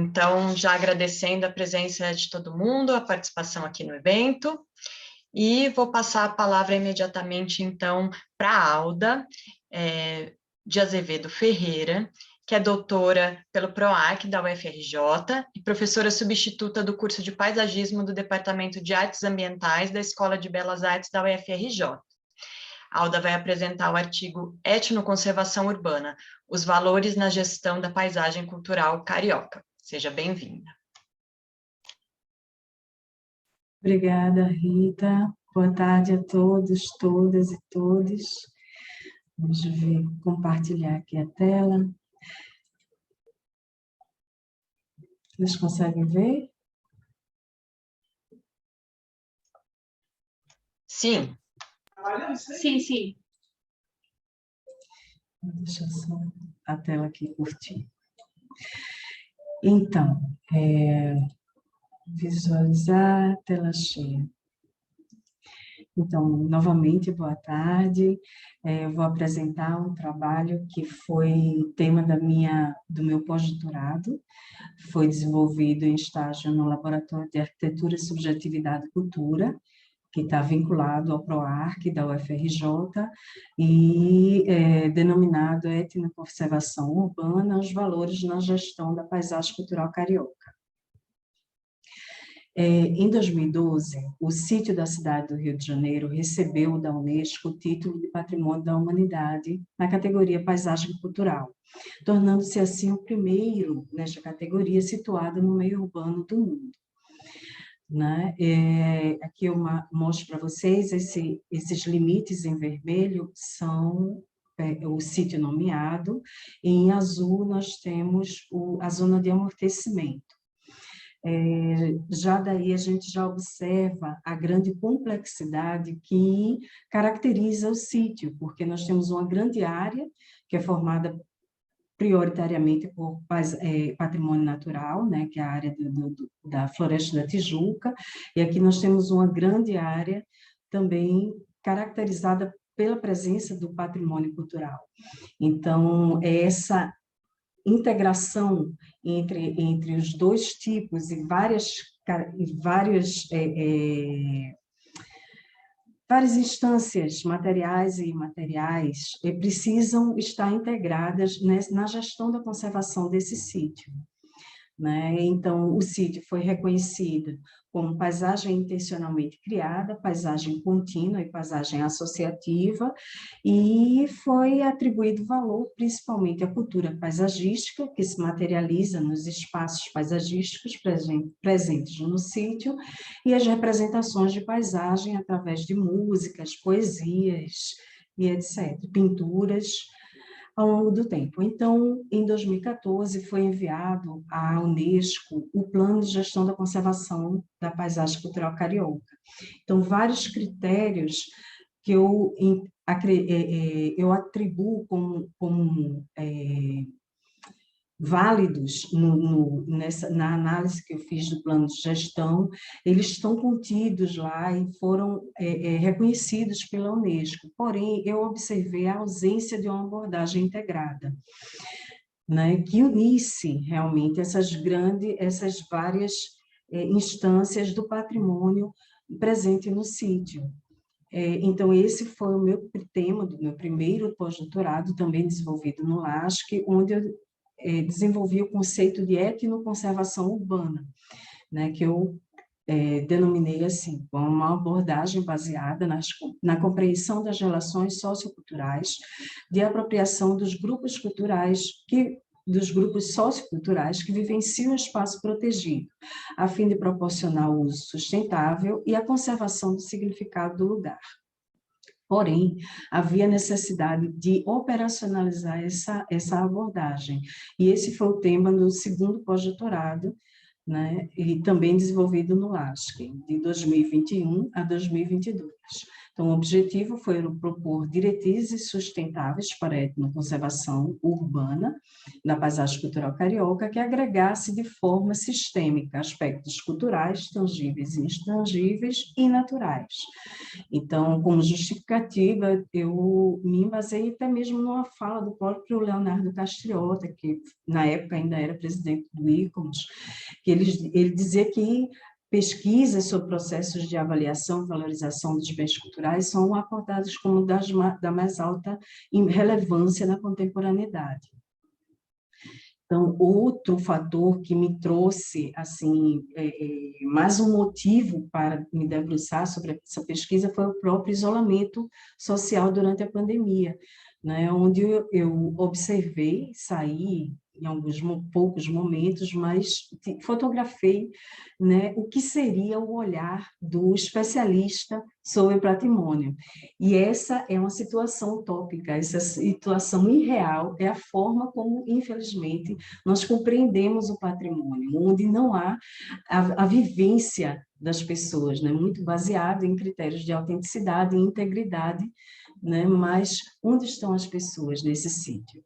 Então, já agradecendo a presença de todo mundo, a participação aqui no evento, e vou passar a palavra imediatamente, então, para a Alda de Azevedo Ferreira, que é doutora pelo PROAC da UFRJ e professora substituta do curso de Paisagismo do Departamento de Artes Ambientais da Escola de Belas Artes da UFRJ. A Alda vai apresentar o artigo Etnoconservação Urbana, os valores na gestão da paisagem cultural carioca. Seja bem-vinda. Obrigada, Rita. Boa tarde a todos, todas e todos. Vamos ver, compartilhar aqui a tela. Vocês conseguem ver? Sim. Sim, sim. Deixa só a tela aqui curtir. Então, visualizar, tela cheia. Então, novamente, boa tarde. Eu vou apresentar um trabalho que foi tema do meu pós-doutorado. Foi desenvolvido em estágio no Laboratório de Arquitetura, Subjetividade e Cultura, que está vinculado ao PROARC da UFRJ e denominado Etnoconservação Urbana, os valores na gestão da paisagem cultural carioca. Em 2012, o sítio da cidade do Rio de Janeiro recebeu da Unesco o título de Patrimônio da Humanidade na categoria Paisagem Cultural, tornando-se assim o primeiro nesta categoria situado no meio urbano do mundo. Né? Aqui eu mostro para vocês esses limites em vermelho são o sítio nomeado, e em azul nós temos a zona de amortecimento. Já daí a gente já observa a grande complexidade que caracteriza o sítio, porque nós temos uma grande área que é formada prioritariamente por patrimônio natural, né, que é a área da Floresta da Tijuca, e aqui nós temos uma grande área também caracterizada pela presença do patrimônio cultural. Então, essa integração entre os dois tipos e várias instâncias materiais e imateriais precisam estar integradas na gestão da conservação desse sítio. Né? Então, o sítio foi reconhecido como paisagem intencionalmente criada, paisagem contínua e paisagem associativa, e foi atribuído valor principalmente à cultura paisagística, que se materializa nos espaços paisagísticos presentes no sítio, e as representações de paisagem através de músicas, poesias e etc., pinturas, ao longo do tempo. Então, em 2014, foi enviado à Unesco o Plano de Gestão da Conservação da Paisagem Cultural Carioca. Então, vários critérios que eu atribuo como válidos na análise que eu fiz do plano de gestão, eles estão contidos lá e foram reconhecidos pela Unesco. Porém, eu observei a ausência de uma abordagem integrada, né, que unisse realmente essas várias instâncias do patrimônio presente no sítio. Então, esse foi o meu tema do meu primeiro pós-doutorado, também desenvolvido no LASC, onde eu desenvolvi o conceito de etnoconservação urbana, né, que eu denominei assim, como uma abordagem baseada na compreensão das relações socioculturais, de apropriação dos grupos socioculturais que vivenciam o espaço protegido, a fim de proporcionar o uso sustentável e a conservação do significado do lugar. Porém, havia necessidade de operacionalizar essa abordagem. E esse foi o tema do segundo pós-doutorado, né, e também desenvolvido no LASC, de 2021 a 2022. Então, o objetivo foi propor diretrizes sustentáveis para a etnoconservação urbana na paisagem cultural carioca, que agregasse de forma sistêmica aspectos culturais, tangíveis e intangíveis e naturais. Então, como justificativa, eu me embasei até mesmo numa fala do próprio Leonardo Castriota, que na época ainda era presidente do ICOMOS, que ele dizia que pesquisas sobre processos de avaliação e valorização dos bens culturais são apontadas como da mais alta relevância na contemporaneidade. Então, outro fator que me trouxe, assim, mais um motivo para me debruçar sobre essa pesquisa foi o próprio isolamento social durante a pandemia, né, onde eu observei, saí em alguns poucos momentos, mas fotografei, né, o que seria o olhar do especialista sobre o patrimônio. E essa é uma situação utópica, essa situação irreal é a forma como, infelizmente, nós compreendemos o patrimônio, onde não há a vivência das pessoas, né, muito baseado em critérios de autenticidade e integridade, né, mas onde estão as pessoas nesse sítio?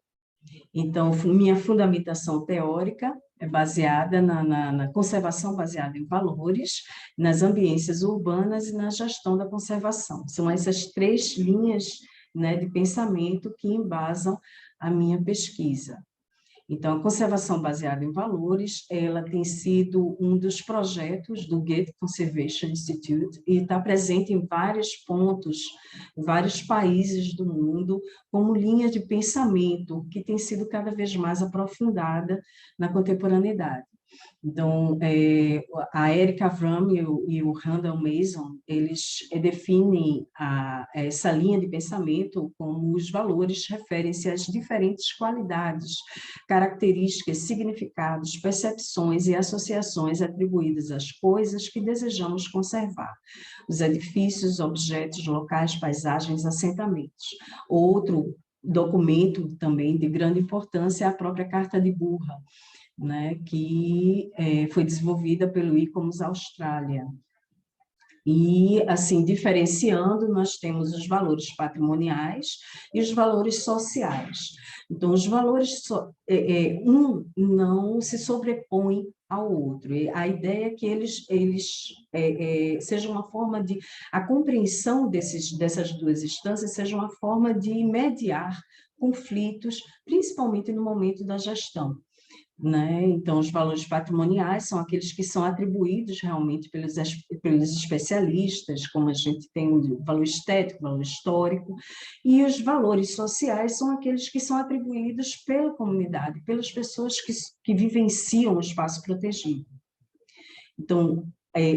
Então, minha fundamentação teórica é baseada na conservação baseada em valores, nas ambiências urbanas e na gestão da conservação. São essas três linhas, né, de pensamento que embasam a minha pesquisa. Então, a conservação baseada em valores, ela tem sido um dos projetos do Goethe Conservation Institute e está presente em vários pontos, em vários países do mundo, como linha de pensamento que tem sido cada vez mais aprofundada na contemporaneidade. Então, a Erika Fromm e o Randall Mason, eles definem essa linha de pensamento como os valores referem-se às diferentes qualidades, características, significados, percepções e associações atribuídas às coisas que desejamos conservar, os edifícios, objetos, locais, paisagens, assentamentos. Outro documento também de grande importância é a própria Carta de Burra, né, que foi desenvolvida pelo ICOMOS Austrália. E, assim, diferenciando, nós temos os valores patrimoniais e os valores sociais. Então, os valores, um não se sobrepõe ao outro. E a ideia é que eles sejam uma forma de... A compreensão dessas duas instâncias seja uma forma de mediar conflitos, principalmente no momento da gestão, né? Então, os valores patrimoniais são aqueles que são atribuídos realmente pelos especialistas, como a gente tem o valor estético, o valor histórico, e os valores sociais são aqueles que são atribuídos pela comunidade, pelas pessoas que vivenciam o espaço protegido. Então,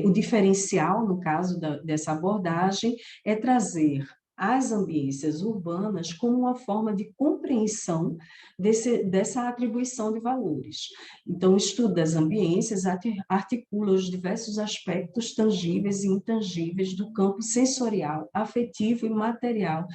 o diferencial, no caso dessa abordagem, é trazer as ambiências urbanas como uma forma de compreensão dessa atribuição de valores. Então, o estudo das ambiências articula os diversos aspectos tangíveis e intangíveis do campo sensorial, afetivo e material,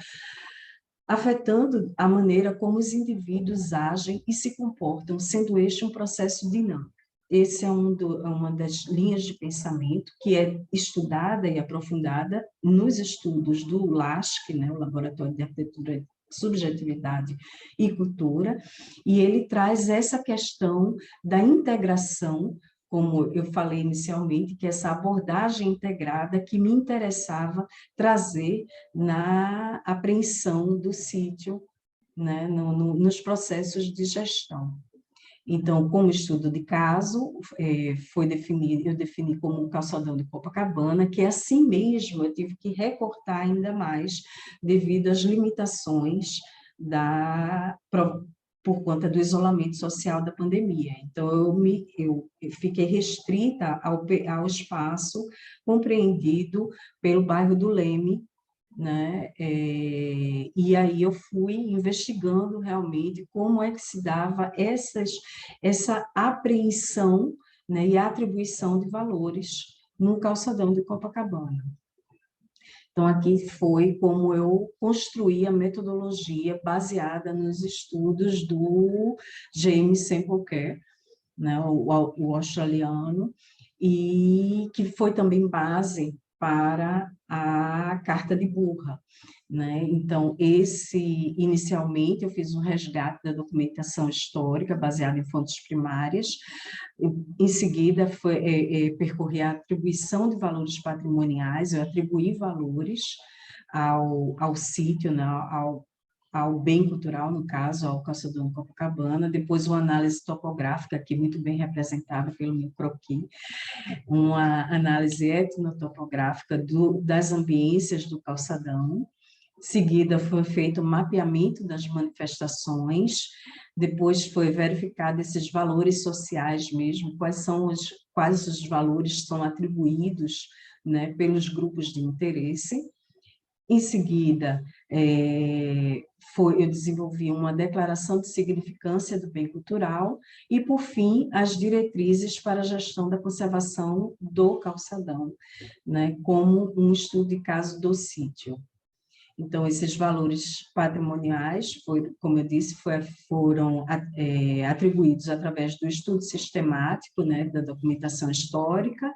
afetando a maneira como os indivíduos agem e se comportam, sendo este um processo dinâmico. Essa é uma das linhas de pensamento que é estudada e aprofundada nos estudos do LASC, né, o Laboratório de Arquitetura, Subjetividade e Cultura, e ele traz essa questão da integração, como eu falei inicialmente, que essa abordagem integrada que me interessava trazer na apreensão do sítio, né, nos processos de gestão. Então, como estudo de caso, eu defini como um calçadão de Copacabana, que assim mesmo eu tive que recortar ainda mais devido às limitações por conta do isolamento social da pandemia. Então, eu fiquei restrita ao espaço compreendido pelo bairro do Leme, né? E aí eu fui investigando realmente como é que se dava essa apreensão, né, e atribuição de valores no calçadão de Copacabana. Então, aqui foi como eu construí a metodologia baseada nos estudos do James Semple Kerr, né, o australiano, e que foi também base para a Carta de Burra, né? Então, inicialmente, eu fiz um resgate da documentação histórica, baseada em fontes primárias. Em seguida, percorri a atribuição de valores patrimoniais, eu atribuí valores ao sítio, né, ao bem cultural, no caso, ao Calçadão Copacabana, depois uma análise topográfica, aqui muito bem representada pelo meu croquis, uma análise etnotopográfica das ambiências do calçadão. Em seguida, foi feito o mapeamento das manifestações, depois foi verificado esses valores sociais mesmo, quais os valores são atribuídos, né, pelos grupos de interesse. Em seguida, eu desenvolvi uma declaração de significância do bem cultural e, por fim, as diretrizes para a gestão da conservação do calçadão, né, como um estudo de caso do sítio. Então, esses valores patrimoniais, como eu disse, foram atribuídos através do estudo sistemático, né, da documentação histórica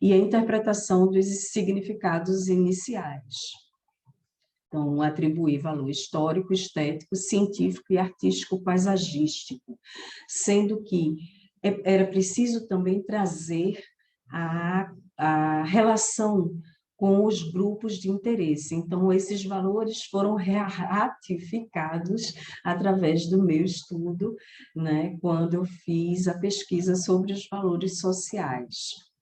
e a interpretação dos significados iniciais. Então, atribuir valor histórico, estético, científico e artístico-paisagístico, sendo que era preciso também trazer a relação com os grupos de interesse. Então, esses valores foram ratificados através do meu estudo, né, quando eu fiz a pesquisa sobre os valores sociais.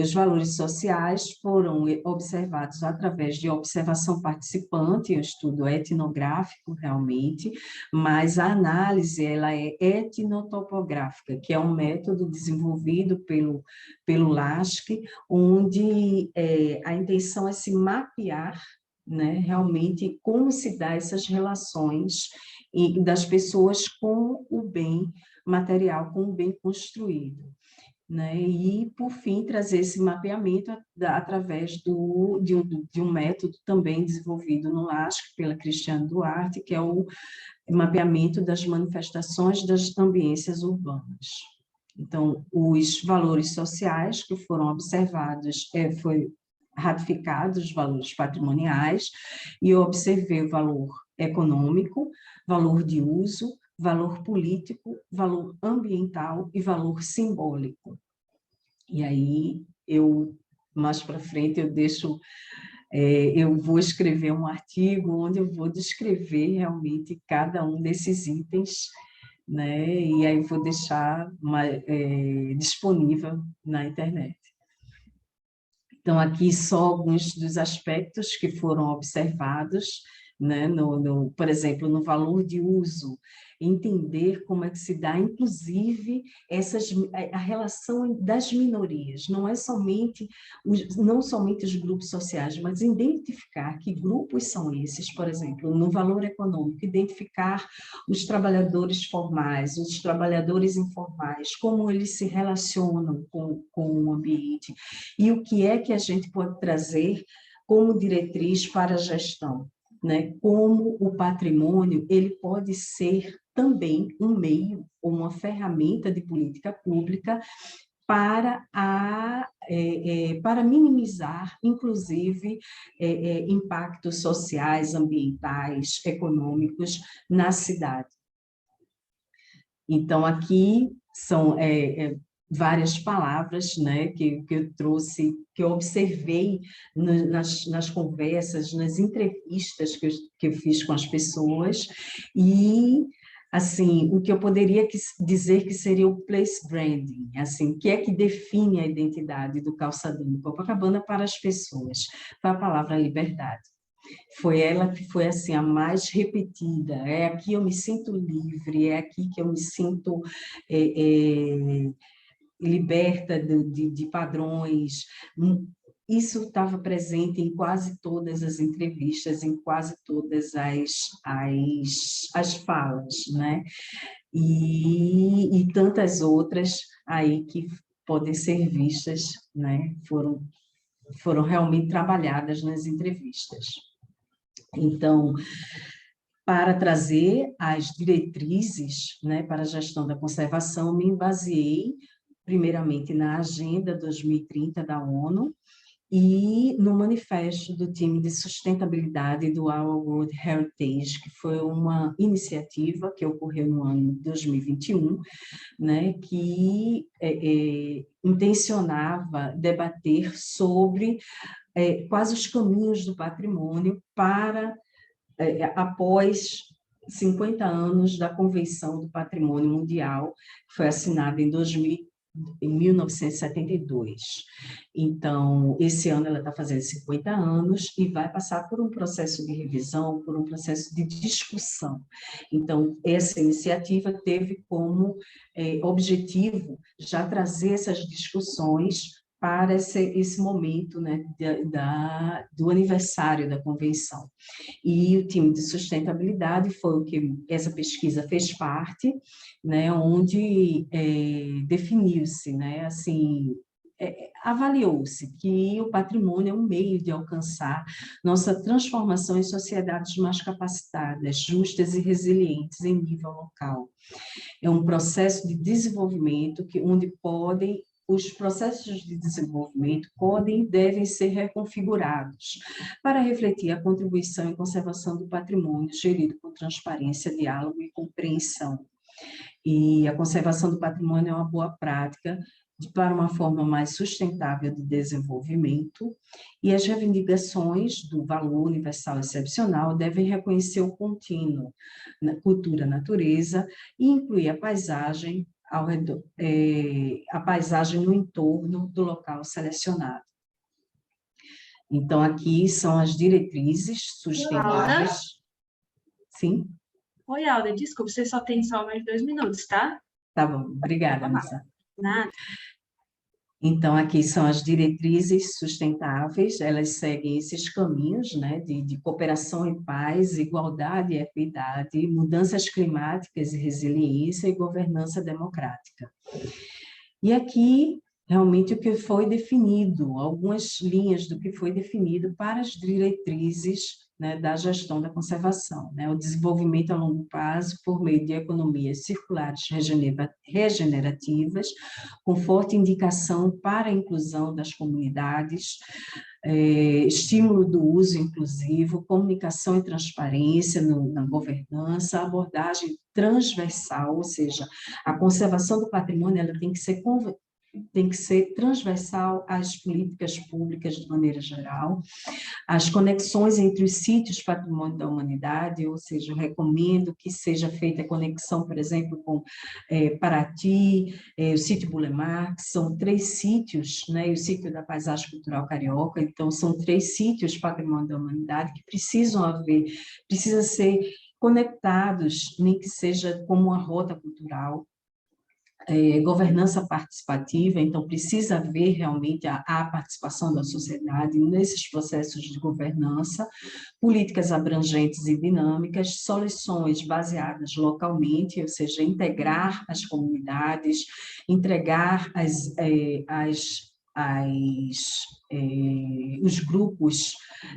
Os valores sociais foram observados através de observação participante, um estudo etnográfico realmente, mas a análise ela é etnotopográfica, que é um método desenvolvido pelo LASC, onde a intenção é se mapear, né, realmente como se dá essas relações das pessoas com o bem material, com o bem construído. Né? E, por fim, trazer esse mapeamento através de um método também desenvolvido no LASC pela Cristiane Duarte, que é o mapeamento das manifestações das ambiências urbanas. Então, os valores sociais que foram observados, foi ratificados os valores patrimoniais, e eu observei o valor econômico, valor de uso, valor político, valor ambiental e valor simbólico. E aí, mais para frente, eu vou escrever um artigo onde eu vou descrever realmente cada um desses itens, né? E aí vou deixar disponível na internet. Então, aqui só alguns dos aspectos que foram observados, né, por exemplo, no valor de uso, entender como é que se dá, inclusive, a relação das minorias, não somente os grupos sociais, mas identificar que grupos são esses, por exemplo, no valor econômico, identificar os trabalhadores formais, os trabalhadores informais, como eles se relacionam com o ambiente, e o que é que a gente pode trazer como diretriz para a gestão. Né, como o patrimônio ele pode ser também um meio ou uma ferramenta de política pública para minimizar, inclusive, impactos sociais, ambientais, econômicos na cidade. Então, aqui são várias palavras, né, que eu trouxe, que eu observei nas conversas, nas entrevistas que eu fiz com as pessoas, e, assim, o que eu poderia dizer que seria o place branding, assim, o que é que define a identidade do calçadão do Copacabana para as pessoas? Foi a palavra liberdade. Foi ela que foi assim a mais repetida. É aqui eu me sinto livre, é aqui que eu me sinto liberta de padrões. Isso estava presente em quase todas as entrevistas, em quase todas as falas, né? E tantas outras aí que podem ser vistas, né? Foram realmente trabalhadas nas entrevistas. Então, Para trazer as diretrizes, né, para a gestão da conservação, me baseei, primeiramente, na Agenda 2030 da ONU e no manifesto do time de sustentabilidade do Our World Heritage, que foi uma iniciativa que ocorreu no ano 2021, né, que intencionava debater sobre quais os caminhos do patrimônio para após 50 anos da Convenção do Patrimônio Mundial, que foi assinada em 1972. Então, esse ano ela está fazendo 50 anos e vai passar por um processo de revisão, por um processo de discussão. Então, essa iniciativa teve como objetivo já trazer essas discussões para esse momento, né, do aniversário da convenção. E o time de sustentabilidade foi o que essa pesquisa fez parte, né, onde definiu-se, né, assim, avaliou-se que o patrimônio é um meio de alcançar nossa transformação em sociedades mais capacitadas, justas e resilientes em nível local. É um processo de desenvolvimento onde os processos de desenvolvimento podem e devem ser reconfigurados para refletir a contribuição e conservação do patrimônio gerido com transparência, diálogo e compreensão. E a conservação do patrimônio é uma boa prática para uma forma mais sustentável de desenvolvimento, e as reivindicações do valor universal excepcional devem reconhecer o contínuo, cultura-natureza, e incluir a paisagem a paisagem no entorno do local selecionado. Então, aqui são as diretrizes sustentáveis. Sim? Oi, Alda, desculpa, você só tem mais 2 minutos, tá? Tá bom, obrigada, Missa. Nada. Então, aqui são as diretrizes sustentáveis, elas seguem esses caminhos, né, de cooperação e paz, igualdade e equidade, mudanças climáticas e resiliência e governança democrática. E aqui, realmente, o que foi definido, algumas linhas do que foi definido para as diretrizes, né, da gestão da conservação, né, o desenvolvimento a longo prazo por meio de economias circulares regenerativas, com forte indicação para a inclusão das comunidades, estímulo do uso inclusivo, comunicação e transparência na governança, abordagem transversal, ou seja, a conservação do patrimônio ela tem que ser transversal às políticas públicas de maneira geral, as conexões entre os sítios patrimônio da humanidade, ou seja, eu recomendo que seja feita a conexão, por exemplo, com Paraty, o sítio Bulemar, que são 3 sítios, né, e o sítio da paisagem cultural carioca, então são 3 sítios patrimônio da humanidade que precisam ser conectados, nem que seja como uma rota cultural, governança participativa, então precisa haver realmente a participação da sociedade nesses processos de governança, políticas abrangentes e dinâmicas, soluções baseadas localmente, ou seja, integrar as comunidades, entregar os grupos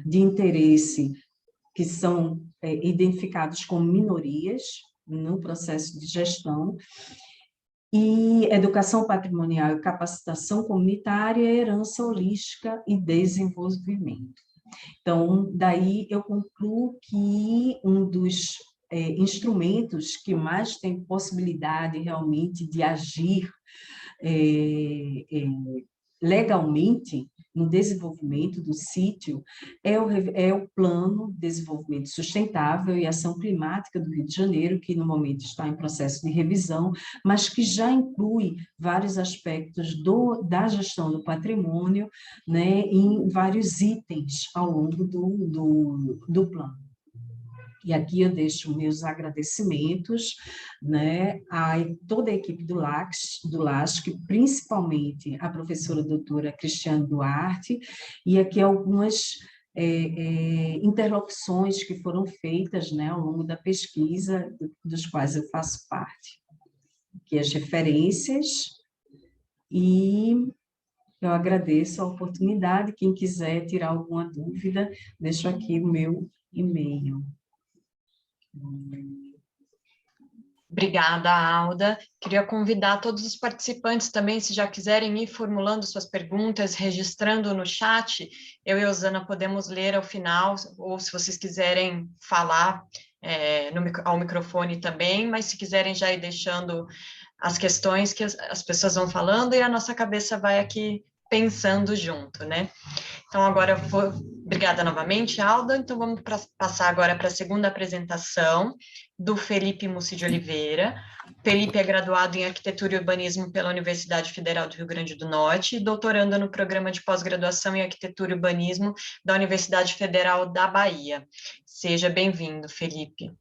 de interesse que são identificados como minorias no processo de gestão, e educação patrimonial e capacitação comunitária, herança holística e desenvolvimento. Então, daí eu concluo que um dos instrumentos que mais tem possibilidade realmente de agir legalmente no desenvolvimento do sítio é o Plano de Desenvolvimento Sustentável e Ação Climática do Rio de Janeiro, que no momento está em processo de revisão, mas que já inclui vários aspectos da gestão do patrimônio, né, em vários itens ao longo do plano. E aqui eu deixo meus agradecimentos, né, a toda a equipe do LASC, principalmente a professora doutora Cristiane Duarte, e aqui algumas interlocuções que foram feitas, né, ao longo da pesquisa, dos quais eu faço parte. Aqui as referências, e eu agradeço a oportunidade. Quem quiser tirar alguma dúvida, deixo aqui o meu e-mail. Obrigada, Alda. Queria convidar todos os participantes também, se já quiserem ir formulando suas perguntas, registrando no chat, eu e a Osana podemos ler ao final, ou se vocês quiserem falar ao microfone também, mas se quiserem já ir deixando as questões que as pessoas vão falando e a nossa cabeça vai aqui pensando junto, né? Então, agora obrigada novamente, Alda. Então, vamos passar agora para a segunda apresentação do Felipe Mussi de Oliveira. Felipe é graduado em Arquitetura e Urbanismo pela Universidade Federal do Rio Grande do Norte e doutorando no programa de pós-graduação em Arquitetura e Urbanismo da Universidade Federal da Bahia. Seja bem-vindo, Felipe.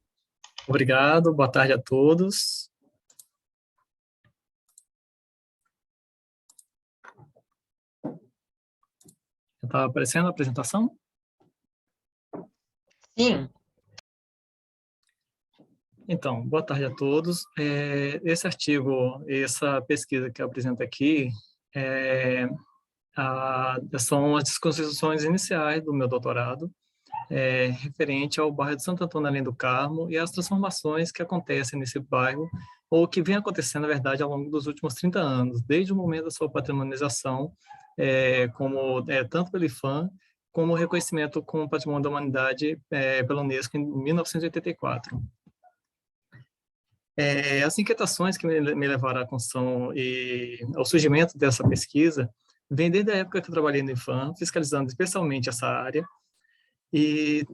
Obrigado, boa tarde a todos. Está aparecendo a apresentação? Sim. Então, boa tarde a todos. Esse artigo, essa pesquisa que eu apresento aqui, são as discussões iniciais do meu doutorado, referente ao bairro de Santo Antônio Além do Carmo e as transformações que acontecem nesse bairro, ou que vem acontecendo, na verdade, ao longo dos últimos 30 anos, desde o momento da sua patrimonialização, tanto pelo IPHAN, como o reconhecimento como Patrimônio da Humanidade pela Unesco em 1984. As inquietações que me levaram à construção e ao surgimento dessa pesquisa vêm desde a época que eu trabalhei no IPHAN, fiscalizando especialmente essa área, e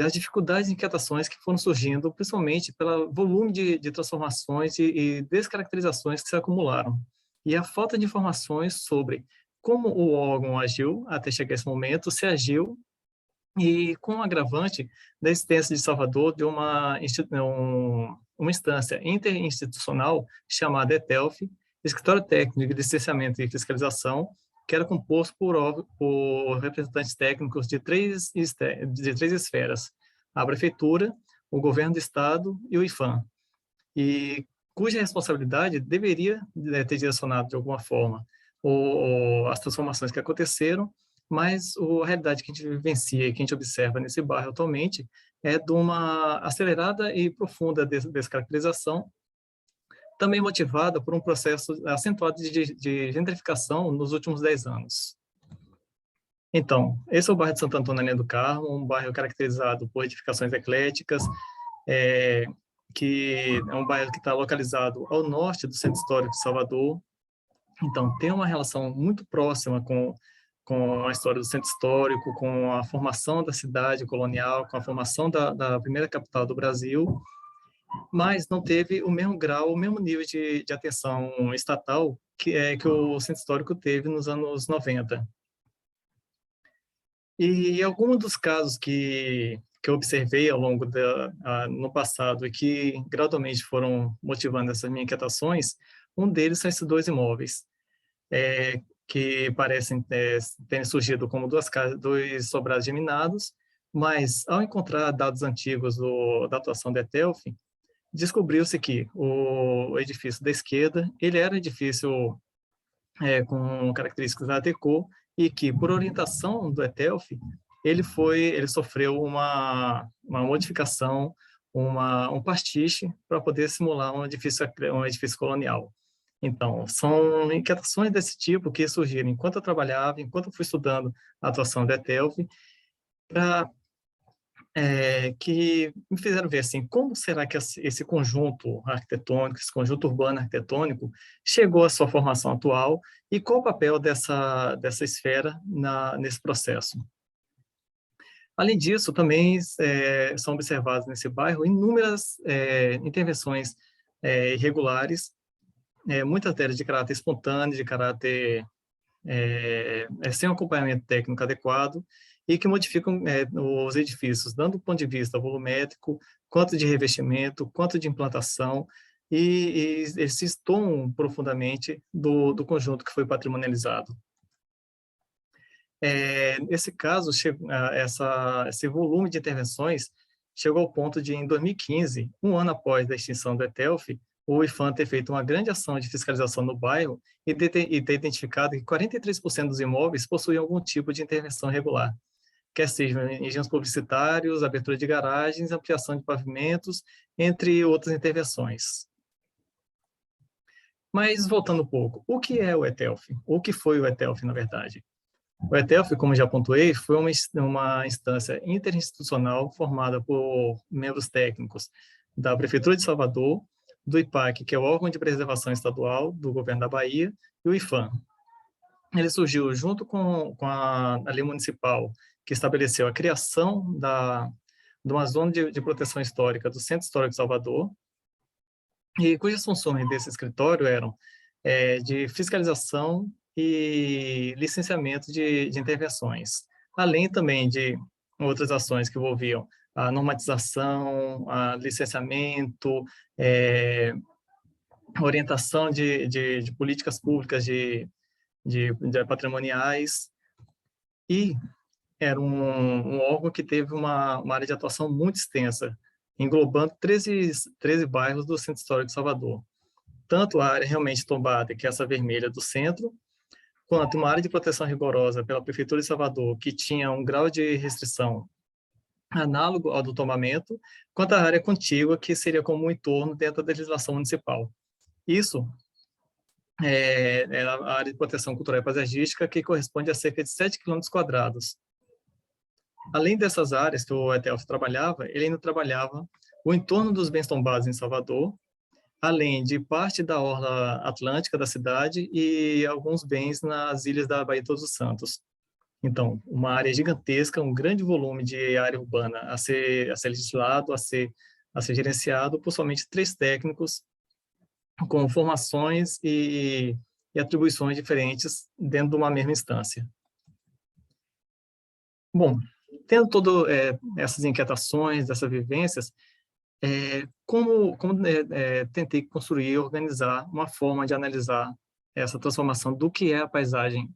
as dificuldades e inquietações que foram surgindo, principalmente pelo volume de transformações e descaracterizações que se acumularam, e a falta de informações sobre como o órgão agiu até chegar a esse momento, se agiu, e com o agravante da existência de Salvador de uma instância interinstitucional chamada ETELF, Escritório Técnico de Licenciamento e Fiscalização, que era composto por representantes técnicos de três esferas: a Prefeitura, o Governo do Estado e o IPHAN, e cuja responsabilidade deveria ter direcionado de alguma forma as transformações que aconteceram, mas a realidade que a gente vivencia e que a gente observa nesse bairro atualmente é de uma acelerada e profunda descaracterização, também motivada por um processo acentuado de gentrificação nos últimos 10 anos. Então, esse é o bairro de Santo Antônio Além do Carmo, um bairro caracterizado por edificações ecléticas, que é um bairro que está localizado ao norte do Centro Histórico de Salvador. Então, tem uma relação muito próxima com a história do Centro Histórico, com a formação da cidade colonial, com a formação da primeira capital do Brasil, mas não teve o mesmo grau, o mesmo nível de atenção estatal que o Centro Histórico teve nos anos 90. E alguns dos casos que eu observei ao longo no passado e que gradualmente foram motivando essas minhas inquietações, um deles são esses dois imóveis, que parecem terem surgido como dois sobrados geminados, mas ao encontrar dados antigos da atuação da ETELF, descobriu-se que o edifício da esquerda, ele era um edifício com características da Art Deco, e que, por orientação do ETELF, ele sofreu uma modificação, um pastiche para poder simular um edifício colonial. Então, são inquietações desse tipo que surgiram enquanto eu trabalhava, enquanto eu fui estudando a atuação da ETELF, que me fizeram ver assim, como será que esse conjunto arquitetônico, esse conjunto urbano arquitetônico chegou à sua formação atual e qual o papel dessa esfera nesse processo. Além disso, também são observadas nesse bairro inúmeras intervenções irregulares, muitas delas de caráter espontâneo, de caráter sem um acompanhamento técnico adequado, e que modificam os edifícios, dando do ponto de vista volumétrico, quanto de revestimento, quanto de implantação, e eles se estomam profundamente do conjunto que foi patrimonializado. Nesse caso, esse volume de intervenções chegou ao ponto de, em 2015, um ano após a extinção do ETELF, o IPHAN ter feito uma grande ação de fiscalização no bairro e ter identificado que 43% dos imóveis possuíam algum tipo de intervenção irregular. quer sejam engenhos publicitários, abertura de garagens, ampliação de pavimentos, entre outras intervenções. Mas, voltando um pouco, o que é o ETELF? O que foi o ETELF, na verdade? O ETELF, como já pontuei, foi uma instância interinstitucional formada por membros técnicos da Prefeitura de Salvador, do IPAC, que é o órgão de preservação estadual do governo da Bahia, e o IFAM. Ele surgiu junto com a lei municipal, que estabeleceu a criação de uma zona de proteção histórica do Centro Histórico de Salvador, e cujas funções desse escritório eram de fiscalização e licenciamento de intervenções, além também de outras ações que envolviam a normatização, a licenciamento, orientação de políticas públicas de patrimoniais, e era um órgão que teve uma área de atuação muito extensa, englobando 13 bairros do Centro Histórico de Salvador. Tanto a área realmente tombada, que é essa vermelha do centro, quanto uma área de proteção rigorosa pela Prefeitura de Salvador, que tinha um grau de restrição análogo ao do tombamento, quanto a área contígua, que seria como um entorno dentro da legislação municipal. Isso é a área de proteção cultural e paisagística, que corresponde a cerca de 7 km². Além dessas áreas que o ETELF trabalhava, ele ainda trabalhava o entorno dos bens tombados em Salvador, além de parte da orla atlântica da cidade e alguns bens nas ilhas da Baía de Todos os Santos. Então, uma área gigantesca, um grande volume de área urbana a ser legislado, a ser gerenciado por somente 3 técnicos com formações e atribuições diferentes dentro de uma mesma instância. Bom, tendo todas essas inquietações, essas vivências, tentei construir e organizar uma forma de analisar essa transformação do que é a paisagem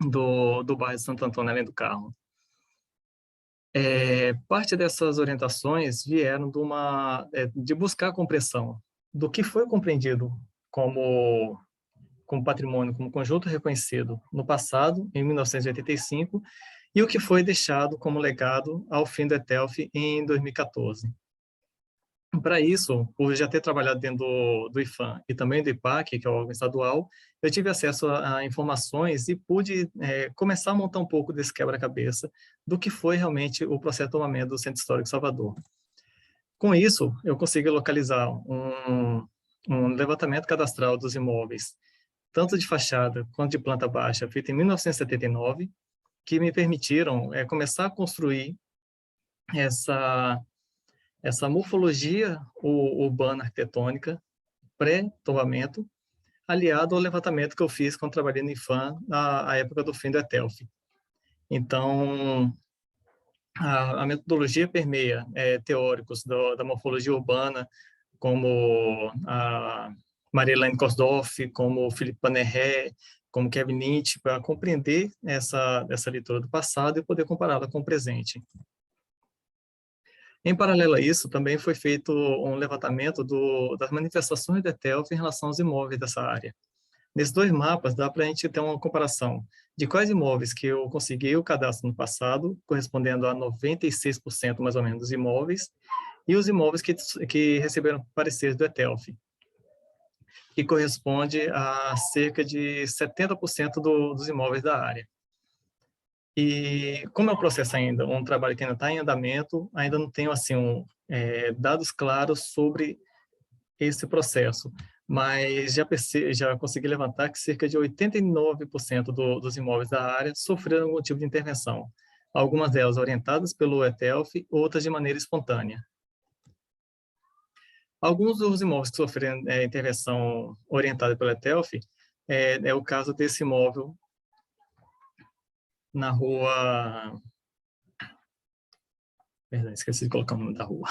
do bairro de Santo Antônio, além do Carmo. Parte dessas orientações vieram de buscar a compreensão do que foi compreendido como patrimônio, como conjunto reconhecido no passado, em 1985, e o que foi deixado como legado ao fim do ETELF em 2014. Para isso, por já ter trabalhado dentro do IFAM e também do IPAC, que é o órgão estadual, eu tive acesso a informações e pude começar a montar um pouco desse quebra-cabeça do que foi realmente o processo de tombamento do Centro Histórico de Salvador. Com isso, eu consegui localizar um levantamento cadastral dos imóveis, tanto de fachada quanto de planta baixa, feito em 1979, que me permitiram começar a construir essa morfologia urbana arquitetônica pré-tombamento, aliado ao levantamento que eu fiz quando trabalhei no IFAM na época do fim do ETELF. Então, a metodologia permeia teóricos da morfologia urbana, como a Maria-Elaine Kosdorff, como Philippe Panerré, como Kevin Lynch, para compreender essa leitura do passado e poder compará-la com o presente. Em paralelo a isso, também foi feito um levantamento das manifestações do ETELF em relação aos imóveis dessa área. Nesses 2 mapas, dá para a gente ter uma comparação de quais imóveis que eu consegui o cadastro no passado, correspondendo a 96% mais ou menos dos imóveis, e os imóveis que receberam pareceres do ETELF, que corresponde a cerca de 70% dos imóveis da área. E como é um processo ainda, um trabalho que ainda está em andamento, ainda não tenho assim, dados claros sobre esse processo, mas já consegui levantar que cerca de 89% dos imóveis da área sofreram algum tipo de intervenção, algumas delas orientadas pelo ETELF, outras de maneira espontânea. Alguns dos imóveis que sofreram intervenção orientada pelo ETELF é o caso desse imóvel na rua... Perdão, esqueci de colocar o nome da rua.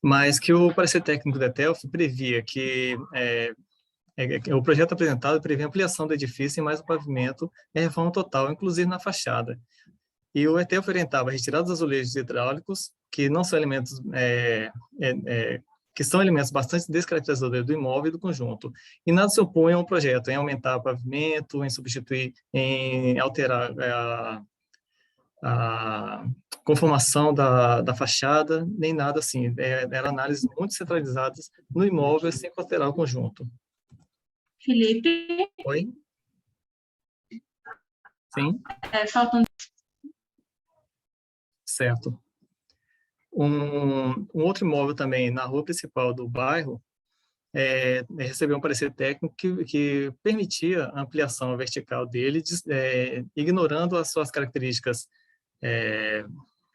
Mas que o parecer técnico do ETELF previa que o projeto apresentado previa ampliação do edifício e mais o pavimento e reforma total, inclusive na fachada. E o ETELF orientava a retirada dos azulejos hidráulicos, que não são elementos... que são elementos bastante descaracterizadores do imóvel e do conjunto. E nada se opõe a um projeto em aumentar o pavimento, em substituir, em alterar a conformação da fachada, nem nada assim. Eram análises muito centralizadas no imóvel, sem considerar o conjunto. Felipe, Oi? Sim? faltam... Certo. Um outro imóvel também, na rua principal do bairro, recebeu um parecer técnico que permitia a ampliação vertical dele, ignorando as suas características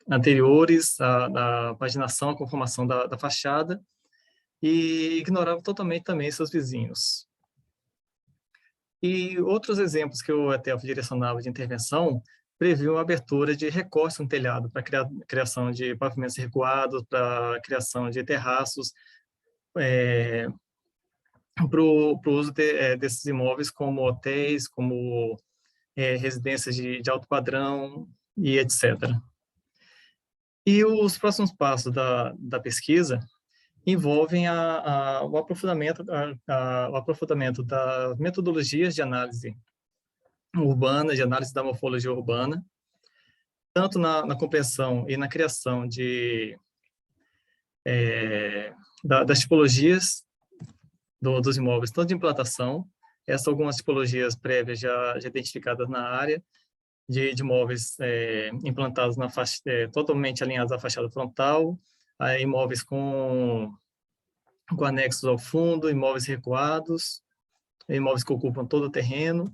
anteriores à paginação, à conformação da fachada, e ignorava totalmente também seus vizinhos. E outros exemplos que o ETF direcionava de intervenção previam a abertura de recortes no telhado para criação de pavimentos recuados, para criação de terraços, para o uso desses imóveis como hotéis, como residências de alto padrão e etc. E os próximos passos da pesquisa envolvem o aprofundamento das metodologias de análise urbana, de análise da morfologia urbana, tanto na compreensão e na criação das tipologias dos imóveis, tanto de implantação, essas algumas tipologias prévias já identificadas na área, de imóveis implantados totalmente alinhados à fachada frontal, imóveis com anexos ao fundo, imóveis recuados, imóveis que ocupam todo o terreno,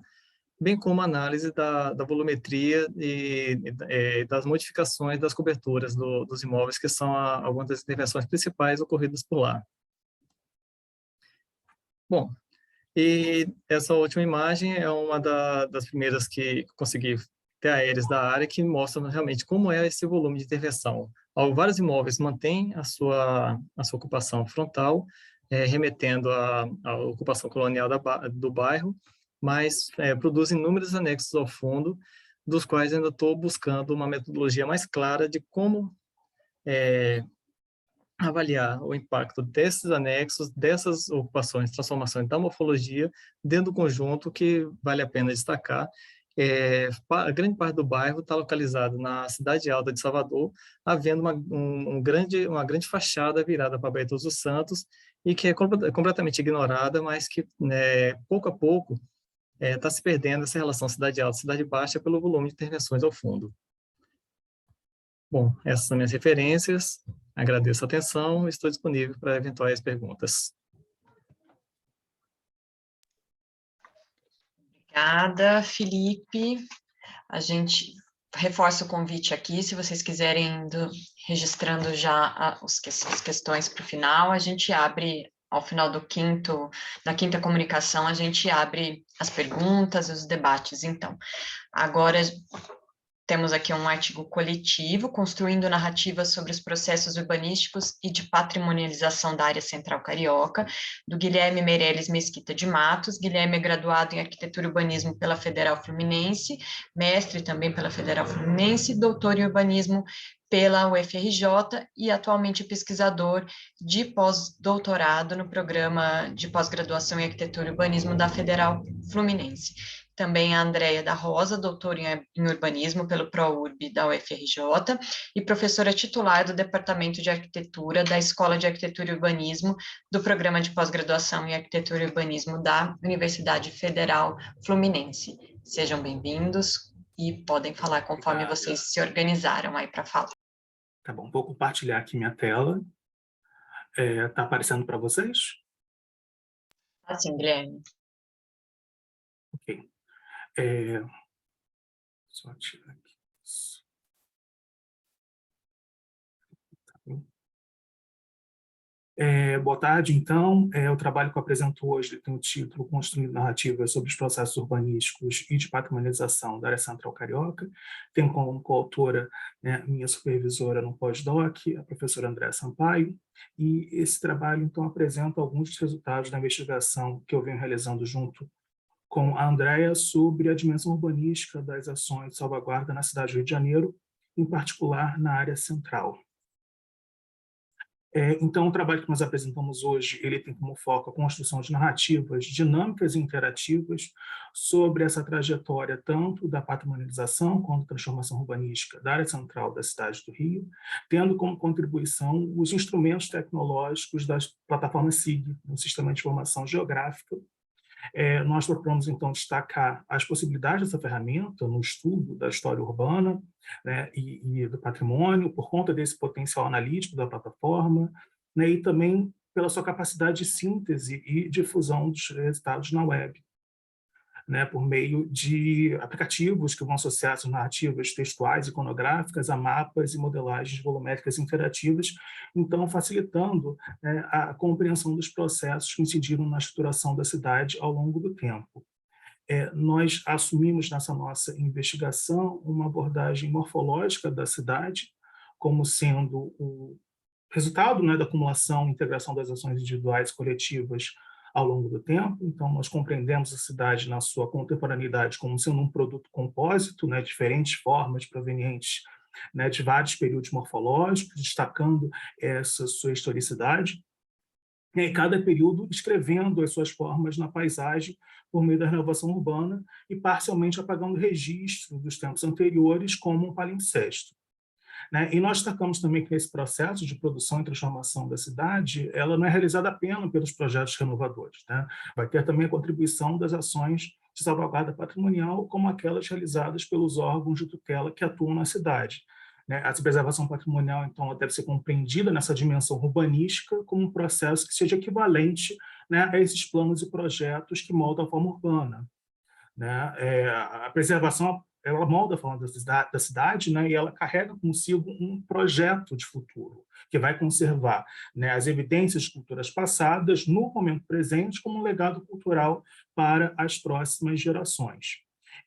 bem como análise da volumetria e das modificações das coberturas dos imóveis, que são algumas das intervenções principais ocorridas por lá. Bom, e essa última imagem é uma das primeiras que consegui ter aéreas da área, que mostram realmente como é esse volume de intervenção. Vários imóveis mantêm a sua ocupação frontal, remetendo à ocupação colonial do bairro, mas produzem inúmeros anexos ao fundo, dos quais ainda estou buscando uma metodologia mais clara de como avaliar o impacto desses anexos, dessas ocupações, transformações da morfologia dentro do conjunto, que vale a pena destacar. A grande parte do bairro está localizado na cidade alta de Salvador, havendo uma grande fachada virada para a Baía de Todos os Santos, e que é completamente ignorada, mas que, pouco a pouco, está se perdendo essa relação cidade alta, cidade baixa, pelo volume de intervenções ao fundo. Bom, essas são minhas referências. Agradeço a atenção e estou disponível para eventuais perguntas. Obrigada, Felipe. A gente reforça o convite aqui, se vocês quiserem registrando já as questões para o final, a gente abre, ao final da quinta comunicação, a gente abre as perguntas e os debates. Então, agora temos aqui um artigo coletivo, construindo narrativas sobre os processos urbanísticos e de patrimonialização da área central carioca, do Guilherme Meirelles Mesquita de Matos. Guilherme é graduado em Arquitetura e Urbanismo pela Federal Fluminense, mestre também pela Federal Fluminense, doutor em Urbanismo pela UFRJ e atualmente pesquisador de pós-doutorado no programa de pós-graduação em Arquitetura e Urbanismo da Federal Fluminense. Também a Andréia da Rosa, doutora em Urbanismo pelo ProURB da UFRJ e professora titular do Departamento de Arquitetura da Escola de Arquitetura e Urbanismo do Programa de Pós-Graduação em Arquitetura e Urbanismo da Universidade Federal Fluminense. Sejam bem-vindos e podem falar conforme vocês se organizaram aí para falar. Tá bom, vou compartilhar aqui minha tela. Tá aparecendo para vocês? Assim, Guilherme. Ok. Só tirar aqui. Tá bom. Boa tarde, então. O trabalho que eu apresento hoje tem o título Construindo Narrativas sobre os Processos Urbanísticos e de Patrimonialização da Área Central Carioca. Tenho como coautora, minha supervisora no pós-doc, a professora Andréa Sampaio, e esse trabalho, então, apresenta alguns dos resultados da investigação que eu venho realizando junto com a Andréa sobre a dimensão urbanística das ações de salvaguarda na cidade do Rio de Janeiro, em particular na área central. Então, o trabalho que nós apresentamos hoje, ele tem como foco a construção de narrativas dinâmicas e interativas sobre essa trajetória tanto da patrimonialização quanto da transformação urbanística da área central da cidade do Rio, tendo como contribuição os instrumentos tecnológicos das plataformas SIG, no Sistema de Informação Geográfica. Nós procuramos, então, destacar as possibilidades dessa ferramenta no estudo da história urbana, né, e do patrimônio, por conta desse potencial analítico da plataforma, né, e também pela sua capacidade de síntese e difusão dos resultados na web, né, por meio de aplicativos que vão associar essas narrativas textuais, iconográficas, a mapas e modelagens volumétricas interativas, então facilitando, né, a compreensão dos processos que incidiram na estruturação da cidade ao longo do tempo. Nós assumimos nessa nossa investigação uma abordagem morfológica da cidade, como sendo o resultado, né, da acumulação e integração das ações individuais e coletivas ao longo do tempo. Então, nós compreendemos a cidade na sua contemporaneidade como sendo um produto compósito, né, diferentes formas provenientes, né, de vários períodos morfológicos, destacando essa sua historicidade. E aí, cada período escrevendo as suas formas na paisagem por meio da renovação urbana e parcialmente apagando registro dos tempos anteriores como um palimpsesto. Né? E nós destacamos também que esse processo de produção e transformação da cidade, ela não é realizada apenas pelos projetos renovadores. Né? Vai ter também a contribuição das ações de salvaguarda patrimonial, como aquelas realizadas pelos órgãos de tutela que atuam na cidade. Né? A preservação patrimonial, então, ela deve ser compreendida nessa dimensão urbanística como um processo que seja equivalente, né, a esses planos e projetos que moldam a forma urbana. Né? A preservação, ela molda a forma da cidade, né? E ela carrega consigo um projeto de futuro, que vai conservar, né, as evidências de culturas passadas no momento presente como um legado cultural para as próximas gerações.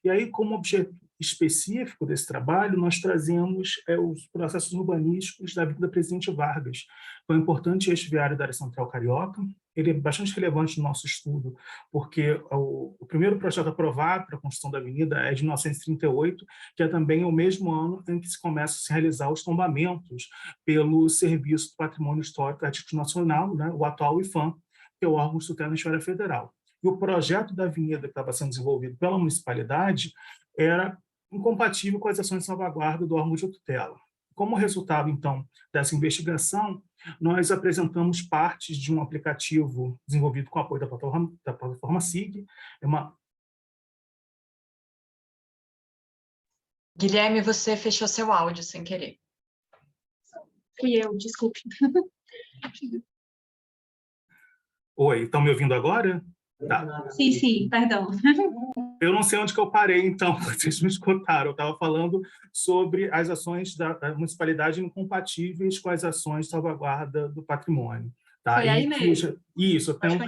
E aí, como objeto específico desse trabalho, nós trazemos os processos urbanísticos da Avenida Presidente Vargas. Foi um importante eixo viário da área central carioca. Ele é bastante relevante no nosso estudo, porque o primeiro projeto aprovado para a construção da avenida é de 1938, que é também o mesmo ano em que se começa a se realizar os tombamentos pelo Serviço do Patrimônio Histórico e Artístico Nacional, né, o atual IPHAN, que é o órgão de tutela na esfera federal. E o projeto da avenida que estava sendo desenvolvido pela municipalidade era incompatível com as ações de salvaguarda do órgão de tutela. Como resultado, então, dessa investigação, nós apresentamos partes de um aplicativo desenvolvido com apoio da plataforma SIG. Guilherme, você fechou seu áudio sem querer. Fui eu, desculpe. Oi, estão me ouvindo agora? Tá. Sim, perdão. Eu não sei onde que eu parei, então, vocês me escutaram. Eu estava falando sobre as ações da municipalidade incompatíveis com as ações de salvaguarda do patrimônio. Tá? Foi aí mesmo. Isso, Pode então,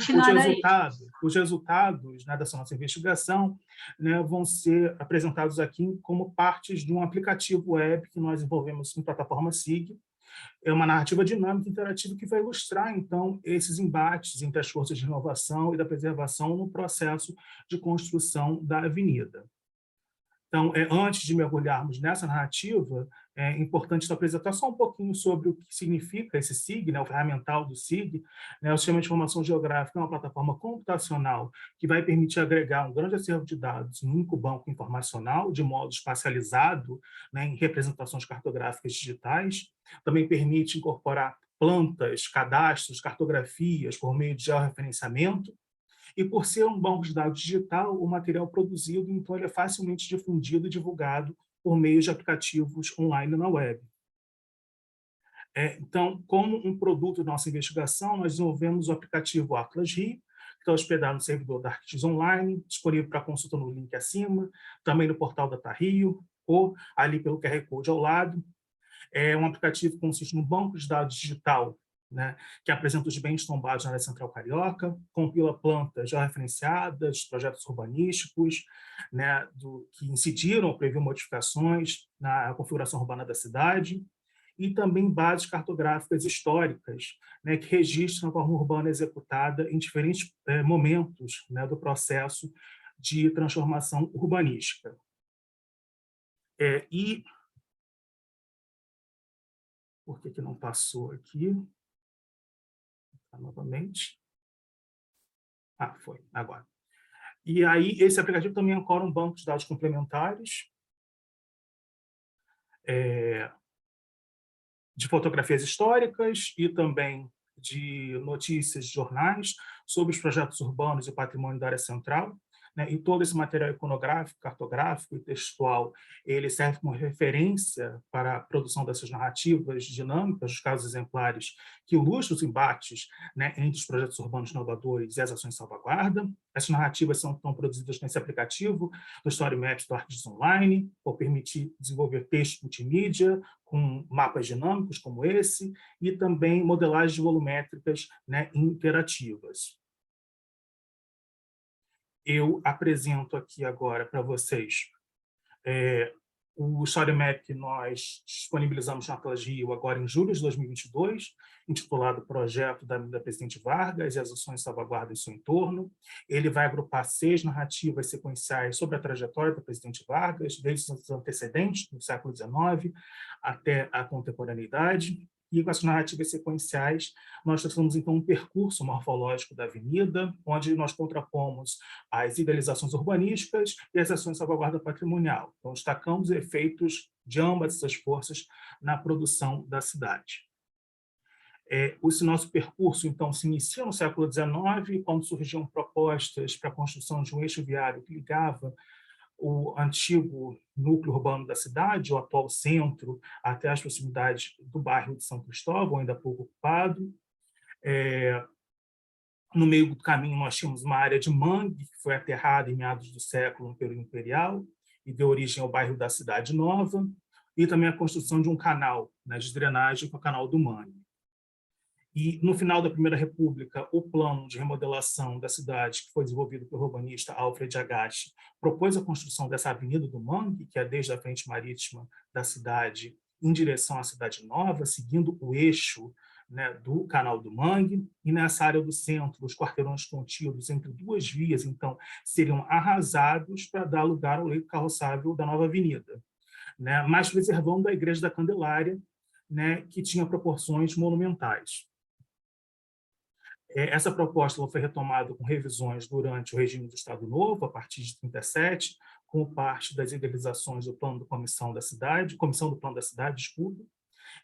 os resultados, né, dessa nossa investigação, né, vão ser apresentados aqui como partes de um aplicativo web que nós desenvolvemos em plataforma SIG. É uma narrativa dinâmica e interativa que vai ilustrar, então, esses embates entre as forças de renovação e da preservação no processo de construção da avenida. Então, antes de mergulharmos nessa narrativa, é importante apresentar só um pouquinho sobre o que significa esse SIG, né, o ferramental do SIG. Né, o Sistema de Informação Geográfica é uma plataforma computacional que vai permitir agregar um grande acervo de dados em um único banco informacional, de modo espacializado, né, em representações cartográficas digitais. Também permite incorporar plantas, cadastros, cartografias por meio de georreferenciamento. E por ser um banco de dados digital, o material produzido, então, ele é facilmente difundido e divulgado por meio de aplicativos online na web. Então, como um produto da nossa investigação, nós desenvolvemos o aplicativo Atlas Rio, que está hospedado no servidor da ArcGIS Online, disponível para consulta no link acima, também no portal Data Rio, ou ali pelo QR Code ao lado. É um aplicativo que consiste no banco de dados digital, né, que apresenta os bens tombados na área central carioca, compila plantas já referenciadas, projetos urbanísticos, né, que incidiram ou previu modificações na configuração urbana da cidade, e também bases cartográficas históricas, né, que registram a forma urbana executada em diferentes momentos, né, do processo de transformação urbanística. E por que não passou aqui? Novamente. Foi, agora. E aí, esse aplicativo também ancora um banco de dados complementares de fotografias históricas e também de notícias de jornais sobre os projetos urbanos e patrimônio da área central, né? E todo esse material iconográfico, cartográfico e textual, ele serve como referência para a produção dessas narrativas dinâmicas, dos casos exemplares que ilustram os embates, né, entre os projetos urbanos inovadores e as ações de salvaguarda. Essas narrativas são produzidas nesse aplicativo do Story Maps do ArcGIS Online, por permitir desenvolver textos multimídia, com mapas dinâmicos como esse, e também modelagens volumétricas, né, interativas. Eu apresento aqui agora para vocês o Story Map que nós disponibilizamos na Atlas Rio agora em julho de 2022, intitulado Projeto da Avenida Presidente Vargas e as ações de salvaguarda em seu entorno. Ele vai agrupar 6 narrativas sequenciais sobre a trajetória da Presidente Vargas, desde os antecedentes do século XIX até a contemporaneidade. E com essas narrativas sequenciais, nós traçamos, então, um percurso morfológico da avenida, onde nós contrapomos as idealizações urbanísticas e as ações de salvaguarda patrimonial. Então, destacamos efeitos de ambas essas forças na produção da cidade. Esse nosso percurso, então, se inicia no século XIX, quando surgiam propostas para a construção de um eixo viário que ligava o antigo núcleo urbano da cidade, o atual centro, até as proximidades do bairro de São Cristóvão, ainda pouco ocupado. No meio do caminho, nós tínhamos uma área de mangue, que foi aterrada em meados do século no período imperial, e deu origem ao bairro da Cidade Nova, e também a construção de um canal, né, de drenagem, com o Canal do Mangue. E, no final da Primeira República, o plano de remodelação da cidade, que foi desenvolvido pelo urbanista Alfred Agache, propôs a construção dessa Avenida do Mangue, que é desde a frente marítima da cidade em direção à Cidade Nova, seguindo o eixo, né, do Canal do Mangue, e nessa área do centro, os quarteirões contidos entre 2 vias, então, seriam arrasados para dar lugar ao leito carroçável da nova avenida, né, mas preservando a Igreja da Candelária, né, que tinha proporções monumentais. Essa proposta foi retomada com revisões durante o regime do Estado Novo, a partir de 1937, como parte das idealizações do Plano da Comissão do Plano da Cidade, desculpa,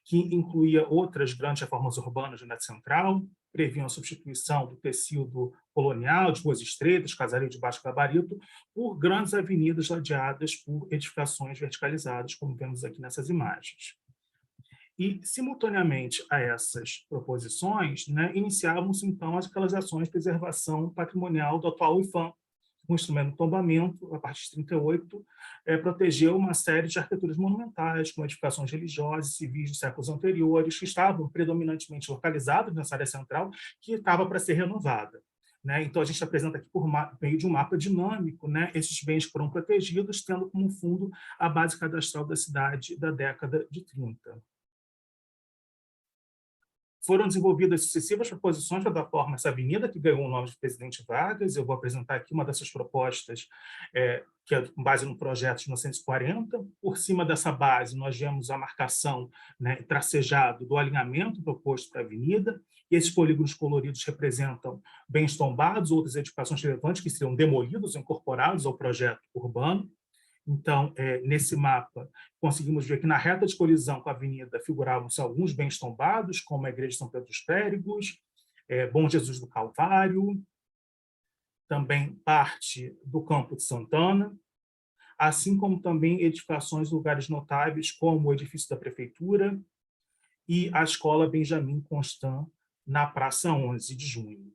que incluía outras grandes reformas urbanas na central, previam a substituição do tecido colonial, de ruas estreitas, casario de baixo gabarito, por grandes avenidas ladeadas por edificações verticalizadas, como vemos aqui nessas imagens. E, simultaneamente a essas proposições, né, iniciavam-se, então, aquelas ações de preservação patrimonial do atual IPHAN. O instrumento de tombamento, a partir de 1938, protegeu uma série de arquiteturas monumentais, como edificações religiosas e civis de séculos anteriores, que estavam predominantemente localizadas nessa área central, que estava para ser renovada, né? Então, a gente apresenta aqui, por meio de um mapa dinâmico, né, esses bens foram protegidos, tendo como fundo a base cadastral da cidade da década de 30. Foram desenvolvidas sucessivas proposições para dar forma a essa avenida, que ganhou o nome de Presidente Vargas. Eu vou apresentar aqui uma dessas propostas, que é com base no projeto de 1940. Por cima dessa base, nós vemos a marcação, né, tracejado do alinhamento proposto para a avenida, e esses polígonos coloridos representam bens tombados, outras edificações relevantes que seriam demolidos ou incorporados ao projeto urbano. Então, nesse mapa, conseguimos ver que na reta de colisão com a avenida figuravam-se alguns bens tombados, como a Igreja de São Pedro dos Clérigos, Bom Jesus do Calvário, também parte do Campo de Santana, assim como também edificações em lugares notáveis, como o edifício da Prefeitura e a Escola Benjamin Constant, na Praça 11 de Junho.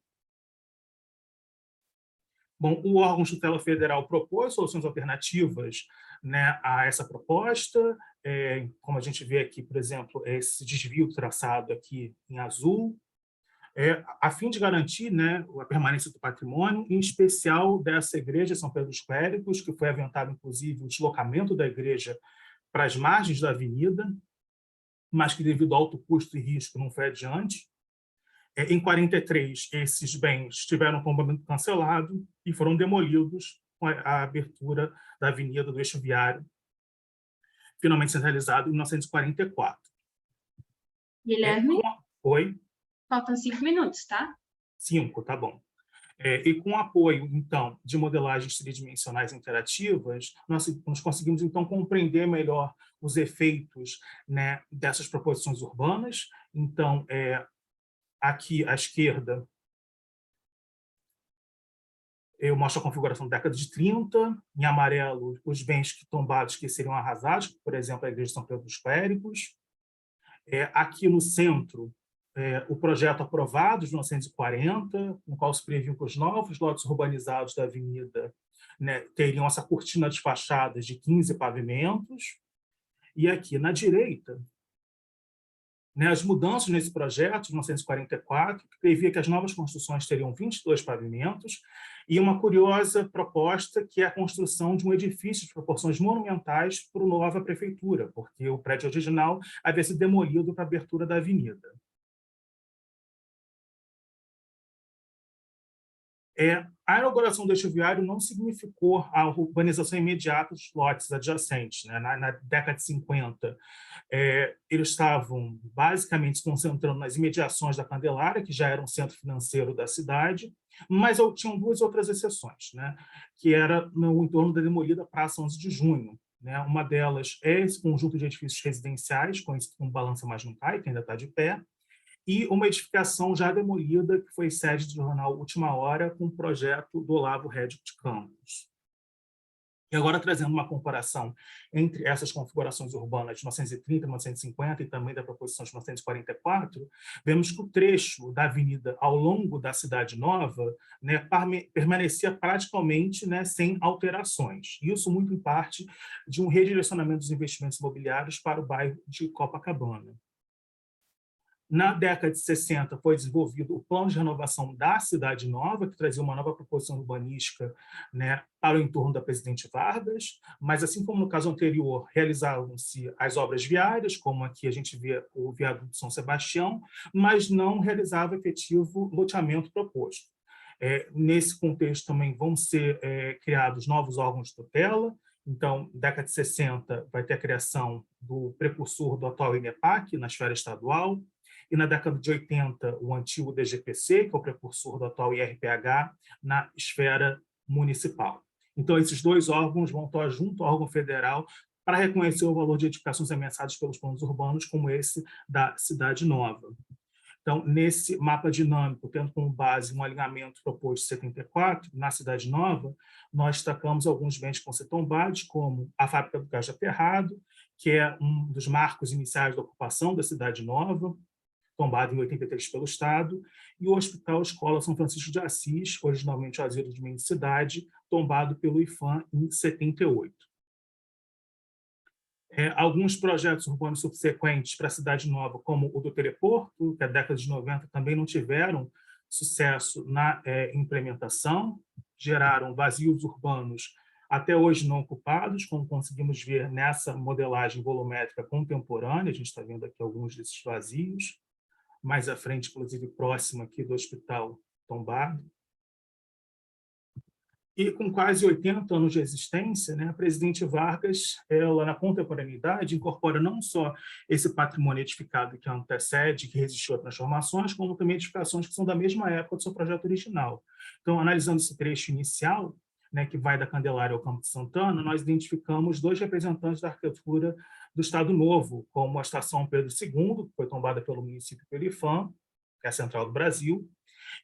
Bom, o órgão de tutela federal propôs soluções alternativas, né, a essa proposta, como a gente vê aqui, por exemplo, esse desvio traçado aqui em azul, a fim de garantir, né, a permanência do patrimônio, em especial dessa igreja São Pedro dos Clérigos, que foi aventado, inclusive, o deslocamento da igreja para as margens da avenida, mas que, devido ao alto custo e risco, não foi adiante. Em 43, esses bens tiveram o tombamento cancelado e foram demolidos com a abertura da avenida do eixo viário, finalmente centralizado em 1944. Guilherme? Oi? Faltam 5 minutos, tá? 5, tá bom. E com o apoio, então, de modelagens tridimensionais interativas, nós conseguimos, então, compreender melhor os efeitos, né, dessas proposições urbanas. Então, aqui à esquerda, eu mostro a configuração da década de 30, em amarelo, os bens tombados que seriam arrasados, por exemplo, a Igreja de São Pedro dos Clérigos. Aqui no centro, o projeto aprovado de 1940, no qual se previu que os novos lotes urbanizados da avenida, né, teriam essa cortina de fachadas de 15 pavimentos. E aqui na direita, né, as mudanças nesse projeto de 1944, que previa que as novas construções teriam 22 pavimentos, e uma curiosa proposta que é a construção de um edifício de proporções monumentais para a nova prefeitura, porque o prédio original havia sido demolido para a abertura da avenida. A inauguração deste viário não significou a urbanização imediata dos lotes adjacentes, né? Na década de 50, eles estavam basicamente se concentrando nas imediações da Candelária, que já era um centro financeiro da cidade, mas tinham duas outras exceções, né? Que era no entorno da demolida Praça 11 de Junho. Né? Uma delas é esse conjunto de edifícios residenciais, conhecido como Balança Mas Não Cai, que ainda está de pé, e uma edificação já demolida, que foi sede do jornal Última Hora, com o projeto do Olavo Rédio de Campos. E agora, trazendo uma comparação entre essas configurações urbanas de 1930 e 1950 e também da proposição de 1944, vemos que o trecho da avenida ao longo da Cidade Nova, né, permanecia praticamente, né, sem alterações. Isso muito em parte de um redirecionamento dos investimentos imobiliários para o bairro de Copacabana. Na década de 60, foi desenvolvido o Plano de Renovação da Cidade Nova, que trazia uma nova proposição urbanística, né, para o entorno da Presidente Vargas, mas, assim como no caso anterior, realizavam-se as obras viárias, como aqui a gente vê o viaduto de São Sebastião, mas não realizava efetivo loteamento proposto. Nesse contexto também vão ser criados novos órgãos de tutela. Então, na década de 60, vai ter a criação do precursor do atual INEPAC, na esfera estadual, e na década de 80, o antigo DGPC, que é o precursor do atual IRPH, na esfera municipal. Então, esses dois órgãos vão estar junto ao órgão federal para reconhecer o valor de edificações ameaçadas pelos planos urbanos, como esse da Cidade Nova. Então, nesse mapa dinâmico, tendo como base um alinhamento proposto em 74, na Cidade Nova, nós destacamos alguns bens que vão ser tombados, como a Fábrica do Gás de Aterrado, que é um dos marcos iniciais da ocupação da Cidade Nova, tombado em 83 pelo Estado, e o Hospital Escola São Francisco de Assis, originalmente o Asilo de Mendicidade, tombado pelo IPHAN em 78. Alguns projetos urbanos subsequentes para a Cidade Nova, como o do Teleporto, que na década de 90 também não tiveram sucesso na implementação, geraram vazios urbanos até hoje não ocupados, como conseguimos ver nessa modelagem volumétrica contemporânea. A gente está vendo aqui alguns desses vazios, mais à frente, inclusive próximo aqui do Hospital tombado. E com quase 80 anos de existência, né, a Presidente Vargas, ela, na contemporaneidade, incorpora não só esse patrimônio edificado que antecede, que resistiu a transformações, como também edificações que são da mesma época do seu projeto original. Então, analisando esse trecho inicial, né, que vai da Candelária ao Campo de Santana, nós identificamos dois representantes da arquitetura do Estado Novo, como a Estação Pedro II, que foi tombada pelo município pelo IPHAN, que é a Central do Brasil,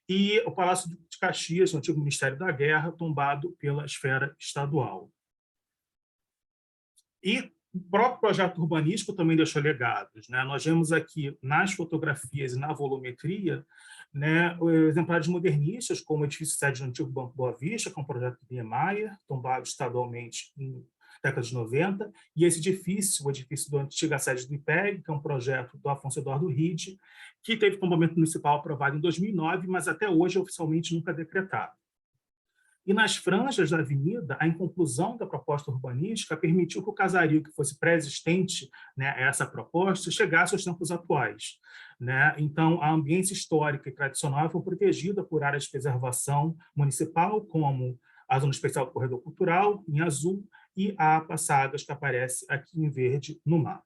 e o Palácio de Caxias, no antigo Ministério da Guerra, tombado pela esfera estadual. E o próprio projeto urbanístico também deixou legados, né? Nós vemos aqui, nas fotografias e na volumetria, né, exemplares modernistas, como o edifício sede do antigo Banco Boa Vista, que é um projeto de Niemeyer, tombado estadualmente em década de 90, e esse edifício, o edifício da antiga sede do IPEG, que é um projeto do Afonso Eduardo Ride, que teve tombamento municipal aprovado em 2009, mas até hoje oficialmente nunca decretado. E nas franjas da avenida, a inconclusão da proposta urbanística permitiu que o casario que fosse pré-existente, né, a essa proposta chegasse aos tempos atuais. Né? Então, a ambiência histórica e tradicional foi protegida por áreas de preservação municipal, como a Zona Especial do Corredor Cultural, em azul, e a APA Sagas, que aparece aqui em verde no mapa.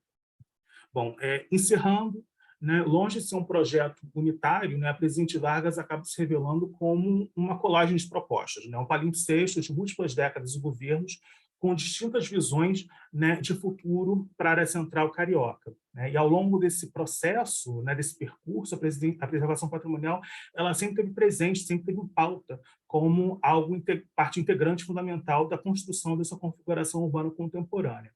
Bom, encerrando, né, longe de ser um projeto unitário, né, a Presidente Vargas acaba se revelando como uma colagem de propostas, né, um palimpsesto de múltiplas décadas de governos com distintas visões, né, de futuro para a área central carioca, né? E ao longo desse processo, né, desse percurso, a preservação patrimonial ela sempre teve presente, sempre teve em pauta como parte integrante fundamental da construção dessa configuração urbana contemporânea.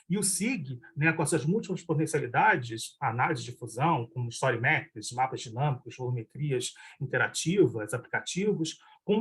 E o SIG, né, com essas múltiplas potencialidades, a análise de fusão, como story maps, mapas dinâmicos, volumetrias interativas, aplicativos,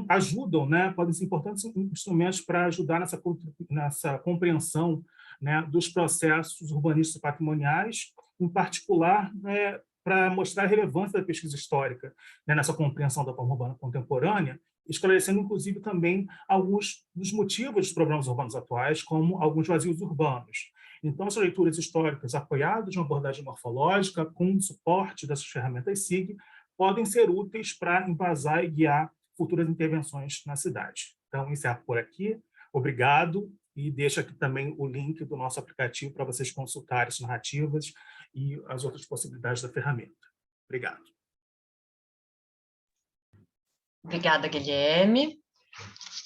ajudam, né, podem ser importantes instrumentos para ajudar nessa compreensão, né, dos processos urbanísticos patrimoniais, em particular, né, para mostrar a relevância da pesquisa histórica, né, nessa compreensão da forma urbana contemporânea, esclarecendo, inclusive, também alguns dos motivos dos problemas urbanos atuais, como alguns vazios urbanos. Então, essas leituras históricas apoiadas de uma abordagem morfológica, com suporte dessas ferramentas SIG, podem ser úteis para embasar e guiar futuras intervenções na cidade. Então, encerro por aqui. Obrigado. E deixo aqui também o link do nosso aplicativo para vocês consultarem as narrativas e as outras possibilidades da ferramenta. Obrigado. Obrigada, Guilherme.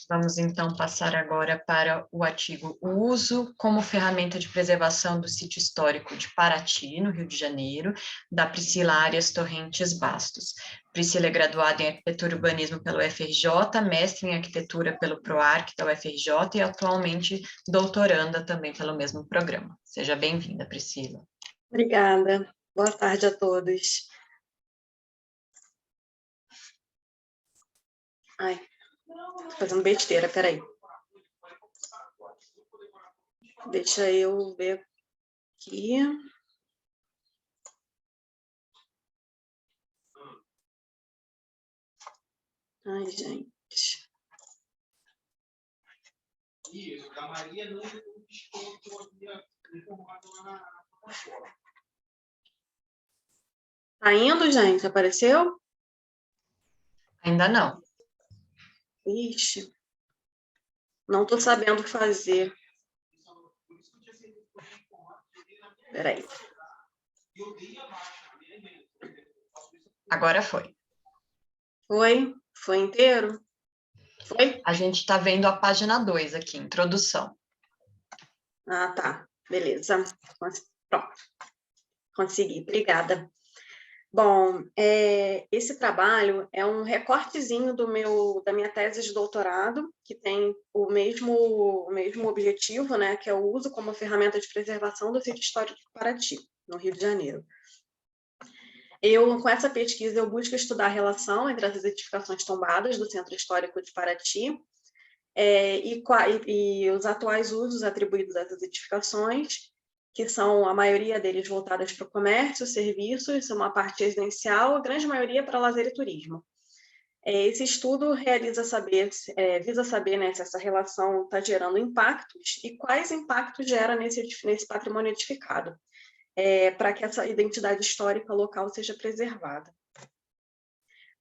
Vamos, então, passar agora para o artigo O Uso como Ferramenta de Preservação do Sítio Histórico de Paraty, no Rio de Janeiro, da Priscila Arias Torrentes Bastos. Priscila é graduada em Arquitetura e Urbanismo pelo UFRJ, mestre em Arquitetura pelo PROARC da UFRJ e atualmente doutoranda também pelo mesmo programa. Seja bem-vinda, Priscila. Obrigada. Boa tarde a todos. Ai, tô fazendo besteira, peraí. Deixa eu ver aqui. Ai, gente. Tá indo, gente? Apareceu? Ainda não. Ixi. Não tô sabendo o que fazer. Peraí. Agora foi. Foi? Foi inteiro? Foi? A gente está vendo a página 2 aqui, introdução. Ah, tá. Beleza. Pronto. Consegui. Obrigada. Bom, esse trabalho é um recortezinho da minha tese de doutorado, que tem o mesmo objetivo, né, que é o uso como ferramenta de preservação do sítio histórico de Paraty, no Rio de Janeiro. Com essa pesquisa, eu busco estudar a relação entre as edificações tombadas do Centro Histórico de Paraty e os atuais usos atribuídos a essas edificações, que são a maioria deles voltadas para o comércio, serviços, uma parte residencial, a grande maioria para lazer e turismo. Esse estudo visa saber, né, se essa relação está gerando impactos e quais impactos gera nesse patrimônio edificado, para que essa identidade histórica local seja preservada.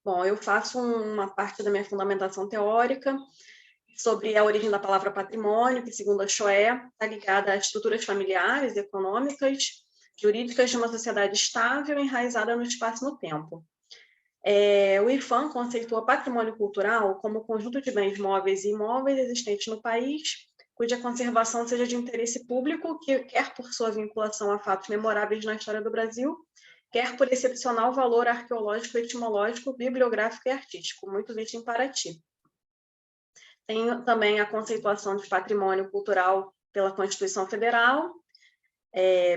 Bom, eu faço uma parte da minha fundamentação teórica sobre a origem da palavra patrimônio, que, segundo a Choé, está ligada a estruturas familiares, econômicas, jurídicas de uma sociedade estável, enraizada no espaço e no tempo. O IFAM conceitua patrimônio cultural como o conjunto de bens móveis e imóveis existentes no país, cuja conservação seja de interesse público, quer por sua vinculação a fatos memoráveis na história do Brasil, quer por excepcional valor arqueológico, etimológico, bibliográfico e artístico, muito visto em Paraty. Tem também a conceituação de patrimônio cultural pela Constituição Federal,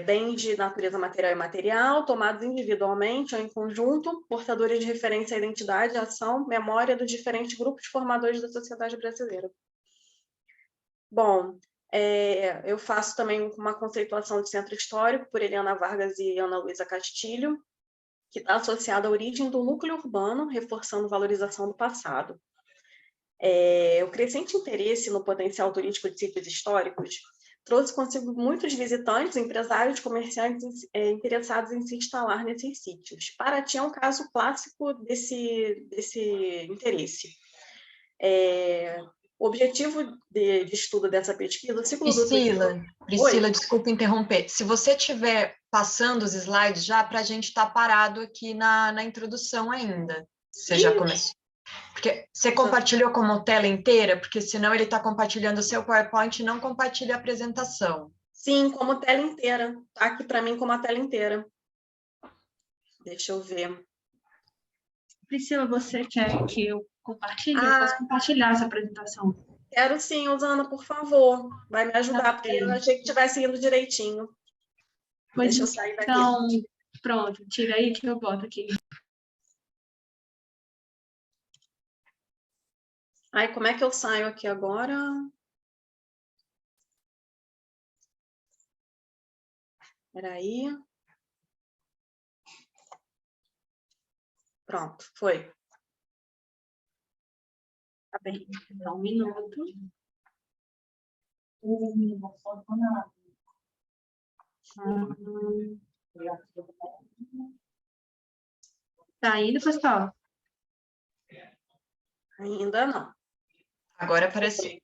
bens de natureza material e imaterial, tomados individualmente ou em conjunto, portadores de referência à identidade, ação, memória dos diferentes grupos formadores da sociedade brasileira. Bom, eu faço também uma conceituação de centro histórico por Eliana Vargas e Ana Luísa Castilho, que está associada à origem do núcleo urbano, reforçando valorização do passado. O crescente interesse no potencial turístico de sítios históricos trouxe consigo muitos visitantes, empresários, comerciantes interessados em se instalar nesses sítios. Paraty é um caso clássico desse interesse. O objetivo de estudo dessa pesquisa, o ciclo do Priscila, desculpa interromper. Se você estiver passando os slides já, para a gente estar parado aqui na introdução ainda. Você já começou? Porque você compartilhou como tela inteira? Porque senão ele está compartilhando o seu PowerPoint e não compartilha a apresentação. Sim, como tela inteira. Tá aqui para mim como a tela inteira. Deixa eu ver. Priscila, você quer que eu compartilhe? Eu posso compartilhar essa apresentação. Quero sim, Osana, por favor. Vai me ajudar, porque eu achei que tivesse indo direitinho. Pois Deixa eu sair daqui. então, pronto, tira aí que eu boto aqui. Ai, como é que eu saio aqui agora? Espera aí. Pronto, foi. Tá bem, então, 1 minuto. Tá indo, pessoal? Ainda não. Agora apareceu.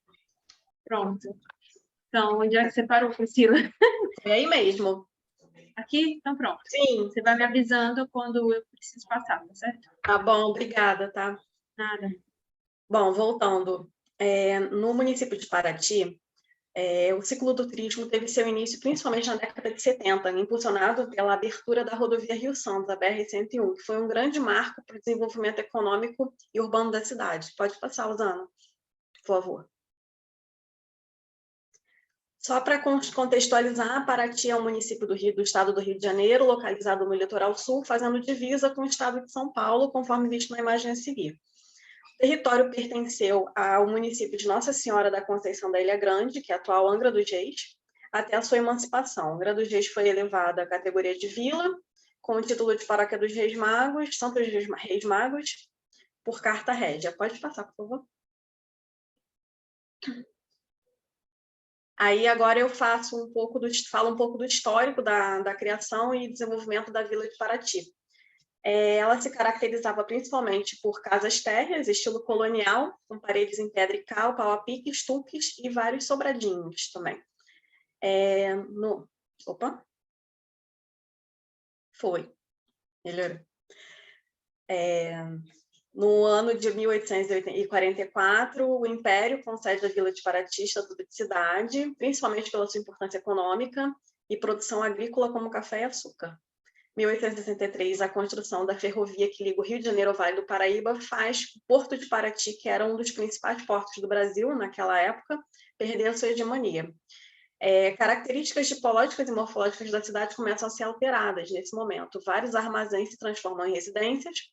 Pronto. Então, onde é que você parou, Priscila? É aí mesmo. Aqui? Então, pronto. Sim. Você vai me avisando quando eu preciso passar, tá certo? Tá bom, obrigada, tá? Nada. Bom, voltando. No município de Paraty, o ciclo do turismo teve seu início principalmente na década de 70, impulsionado pela abertura da rodovia Rio-Santos, a BR-101, que foi um grande marco para o desenvolvimento econômico e urbano da cidade. Pode passar, Osana, por favor. Só para contextualizar, Paraty é um município do estado do Rio de Janeiro, localizado no litoral sul, fazendo divisa com o estado de São Paulo, conforme visto na imagem a seguir. O território pertenceu ao município de Nossa Senhora da Conceição da Ilha Grande, que é a atual Angra dos Reis, até a sua emancipação. Angra dos Reis foi elevada à categoria de vila, com o título de Paróquia dos Reis Magos, Santos Reis Magos, por carta régia. Pode passar, por favor. Aí agora eu falo um pouco do histórico da criação e desenvolvimento da Vila de Paraty. Ela se caracterizava principalmente por casas térreas, estilo colonial, com paredes em pedra e cal, pau a pique, estuques e vários sobradinhos também. Opa! Foi. Melhorou. No ano de 1844, o Império concede à Vila de Paraty estatuto de cidade, principalmente pela sua importância econômica e produção agrícola como café e açúcar. Em 1863, a construção da ferrovia que liga o Rio de Janeiro ao Vale do Paraíba faz o Porto de Paraty, que era um dos principais portos do Brasil naquela época, perder a sua hegemonia. Características tipológicas e morfológicas da cidade começam a ser alteradas nesse momento. Vários armazéns se transformam em residências,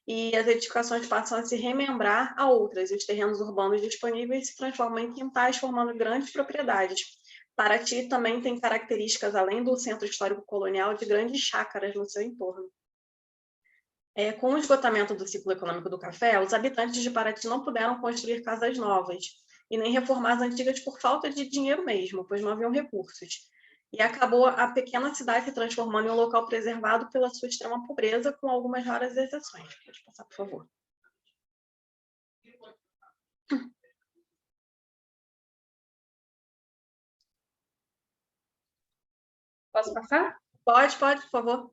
e as edificações passam a se remembrar a outras, e os terrenos urbanos disponíveis se transformam em quintais, formando grandes propriedades. Paraty também tem características, além do centro histórico colonial, de grandes chácaras no seu entorno. Com o esgotamento do ciclo econômico do café, os habitantes de Paraty não puderam construir casas novas e nem reformar as antigas por falta de dinheiro mesmo, pois não haviam recursos. E acabou a pequena cidade se transformando em um local preservado pela sua extrema pobreza, com algumas raras exceções. Pode passar, por favor. Posso passar? Pode, por favor.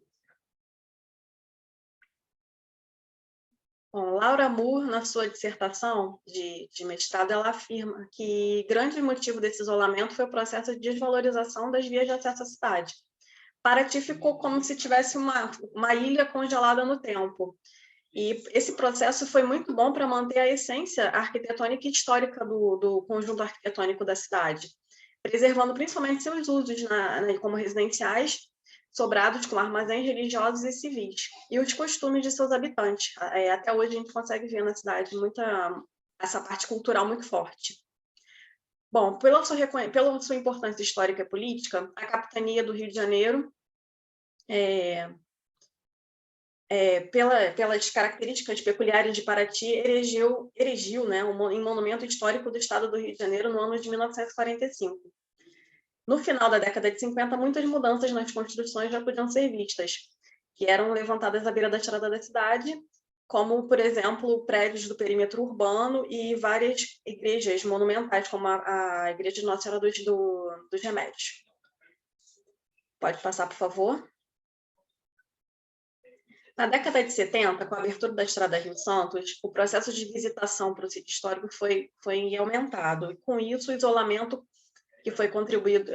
Bom, Laura Moore, na sua dissertação de mestrado, ela afirma que grande motivo desse isolamento foi o processo de desvalorização das vias de acesso à cidade. Paraty ficou como se tivesse uma ilha congelada no tempo. E esse processo foi muito bom para manter a essência arquitetônica e histórica do conjunto arquitetônico da cidade, preservando principalmente seus usos como residenciais, sobrados com armazéns religiosos e civis, e os costumes de seus habitantes. Até hoje a gente consegue ver na cidade essa parte cultural muito forte. Bom, pela sua importância histórica e política, a capitania do Rio de Janeiro, pelas características peculiares de Paraty, erigiu em monumento histórico do estado do Rio de Janeiro no ano de 1945. No final da década de 50, muitas mudanças nas construções já podiam ser vistas, que eram levantadas à beira da estrada da cidade, como, por exemplo, prédios do perímetro urbano e várias igrejas monumentais, como a Igreja de Nossa Senhora dos Remédios. Pode passar, por favor. Na década de 70, com a abertura da Estrada Rio Santos, o processo de visitação para o sítio histórico foi aumentado, e com isso o isolamento que foi contribuído,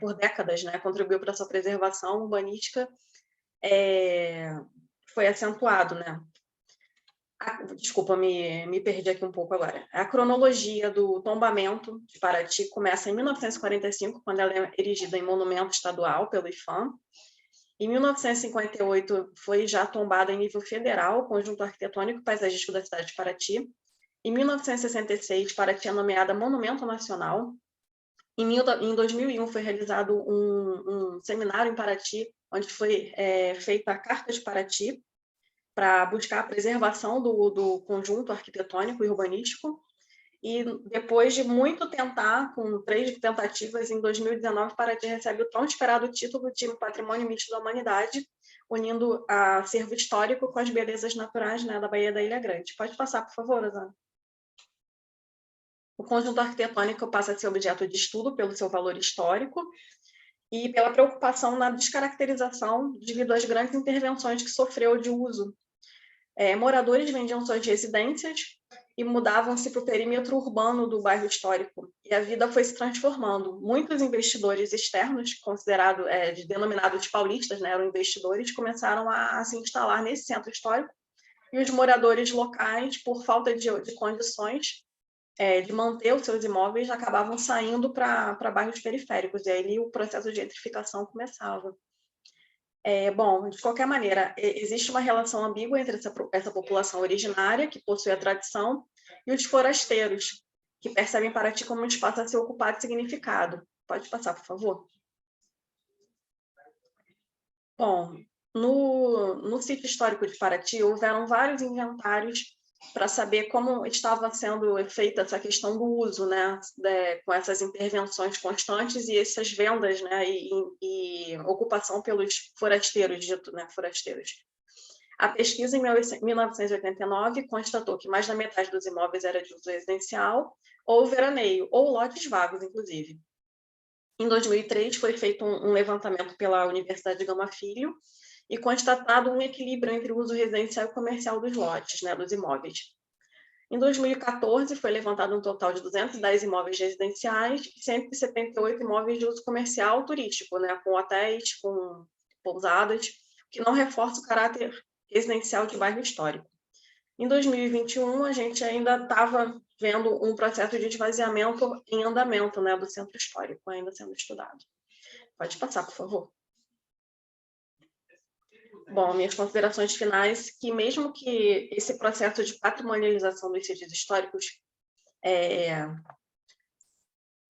por décadas, né, contribuiu para a sua preservação urbanística, foi acentuado, né? Desculpa, me perdi aqui um pouco agora. A cronologia do tombamento de Paraty começa em 1945, quando ela é erigida em monumento estadual pelo IPHAN. Em 1958, foi já tombada em nível federal, o conjunto arquitetônico e paisagístico da cidade de Paraty. Em 1966, Paraty é nomeada Monumento Nacional. Em 2001, foi realizado um seminário em Paraty, onde foi feita a Carta de Paraty, para buscar a preservação do conjunto arquitetônico e urbanístico. E depois de muito tentar, com 3 tentativas, em 2019, Paraty recebe o tão esperado título de Patrimônio Místico da Humanidade, unindo a acervo histórico com as belezas naturais, né, da Baía da Ilha Grande. Pode passar, por favor, Rosana. O conjunto arquitetônico passa a ser objeto de estudo pelo seu valor histórico e pela preocupação na descaracterização devido às grandes intervenções que sofreu de uso. Moradores vendiam suas residências e mudavam-se para o perímetro urbano do bairro histórico, e a vida foi se transformando. Muitos investidores externos, denominados paulistas, né, eram investidores, começaram a se instalar nesse centro histórico, e os moradores locais, por falta de condições de manter os seus imóveis, acabavam saindo para bairros periféricos, e aí o processo de gentrificação começava. Bom, de qualquer maneira, existe uma relação ambígua entre essa população originária, que possui a tradição, e os forasteiros, que percebem Paraty como um espaço a ser ocupado e significado. Pode passar, por favor. Bom, no sítio histórico de Paraty, houveram vários inventários para saber como estava sendo feita essa questão do uso, né, com essas intervenções constantes e essas vendas, né, e ocupação pelos forasteiros, dito, né, forasteiros. A pesquisa, em 1989, constatou que mais da metade dos imóveis era de uso residencial ou veraneio, ou lotes vagos, inclusive. Em 2003, foi feito um levantamento pela Universidade de Gama Filho e constatado um equilíbrio entre o uso residencial e comercial dos lotes, né, dos imóveis. Em 2014, foi levantado um total de 210 imóveis residenciais e 178 imóveis de uso comercial turístico, né, com hotéis, com pousadas, que não reforça o caráter residencial de bairro histórico. Em 2021, a gente ainda estava vendo um processo de esvaziamento em andamento, né, do centro histórico, ainda sendo estudado. Pode passar, por favor. Bom, minhas considerações finais, que mesmo que esse processo de patrimonialização dos sítios históricos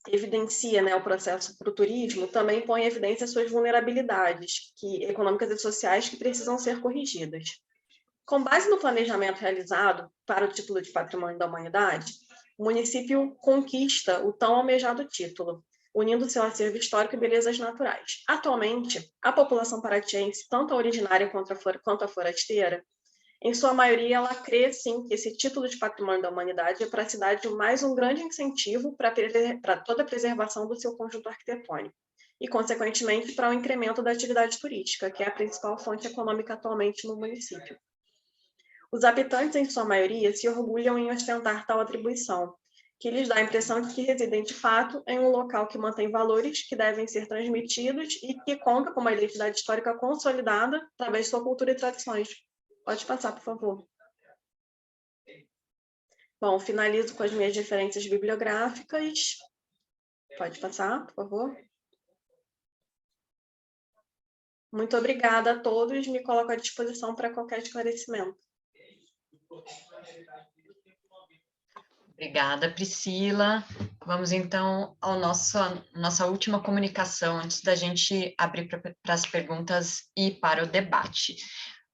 evidencia, né, o processo para o turismo, também põe em evidência suas vulnerabilidades econômicas e sociais que precisam ser corrigidas. Com base no planejamento realizado para o título de Patrimônio da Humanidade, o município conquista o tão almejado título, unindo seu acervo histórico e belezas naturais. Atualmente, a população paratiense, tanto a originária quanto a forasteira, em sua maioria, ela crê, sim, que esse título de Patrimônio da Humanidade é para a cidade mais um grande incentivo para toda a preservação do seu conjunto arquitetônico e, consequentemente, para o incremento da atividade turística, que é a principal fonte econômica atualmente no município. Os habitantes, em sua maioria, se orgulham em ostentar tal atribuição, que lhes dá a impressão de que residem, de fato, em um local que mantém valores que devem ser transmitidos e que conta com uma identidade histórica consolidada através de sua cultura e tradições. Pode passar, por favor. Bom, finalizo com as minhas referências bibliográficas. Pode passar, por favor. Muito obrigada a todos. Me coloco à disposição para qualquer esclarecimento. Obrigada, Priscila. Vamos, então, à nossa última comunicação, antes da gente abrir para as perguntas e para o debate.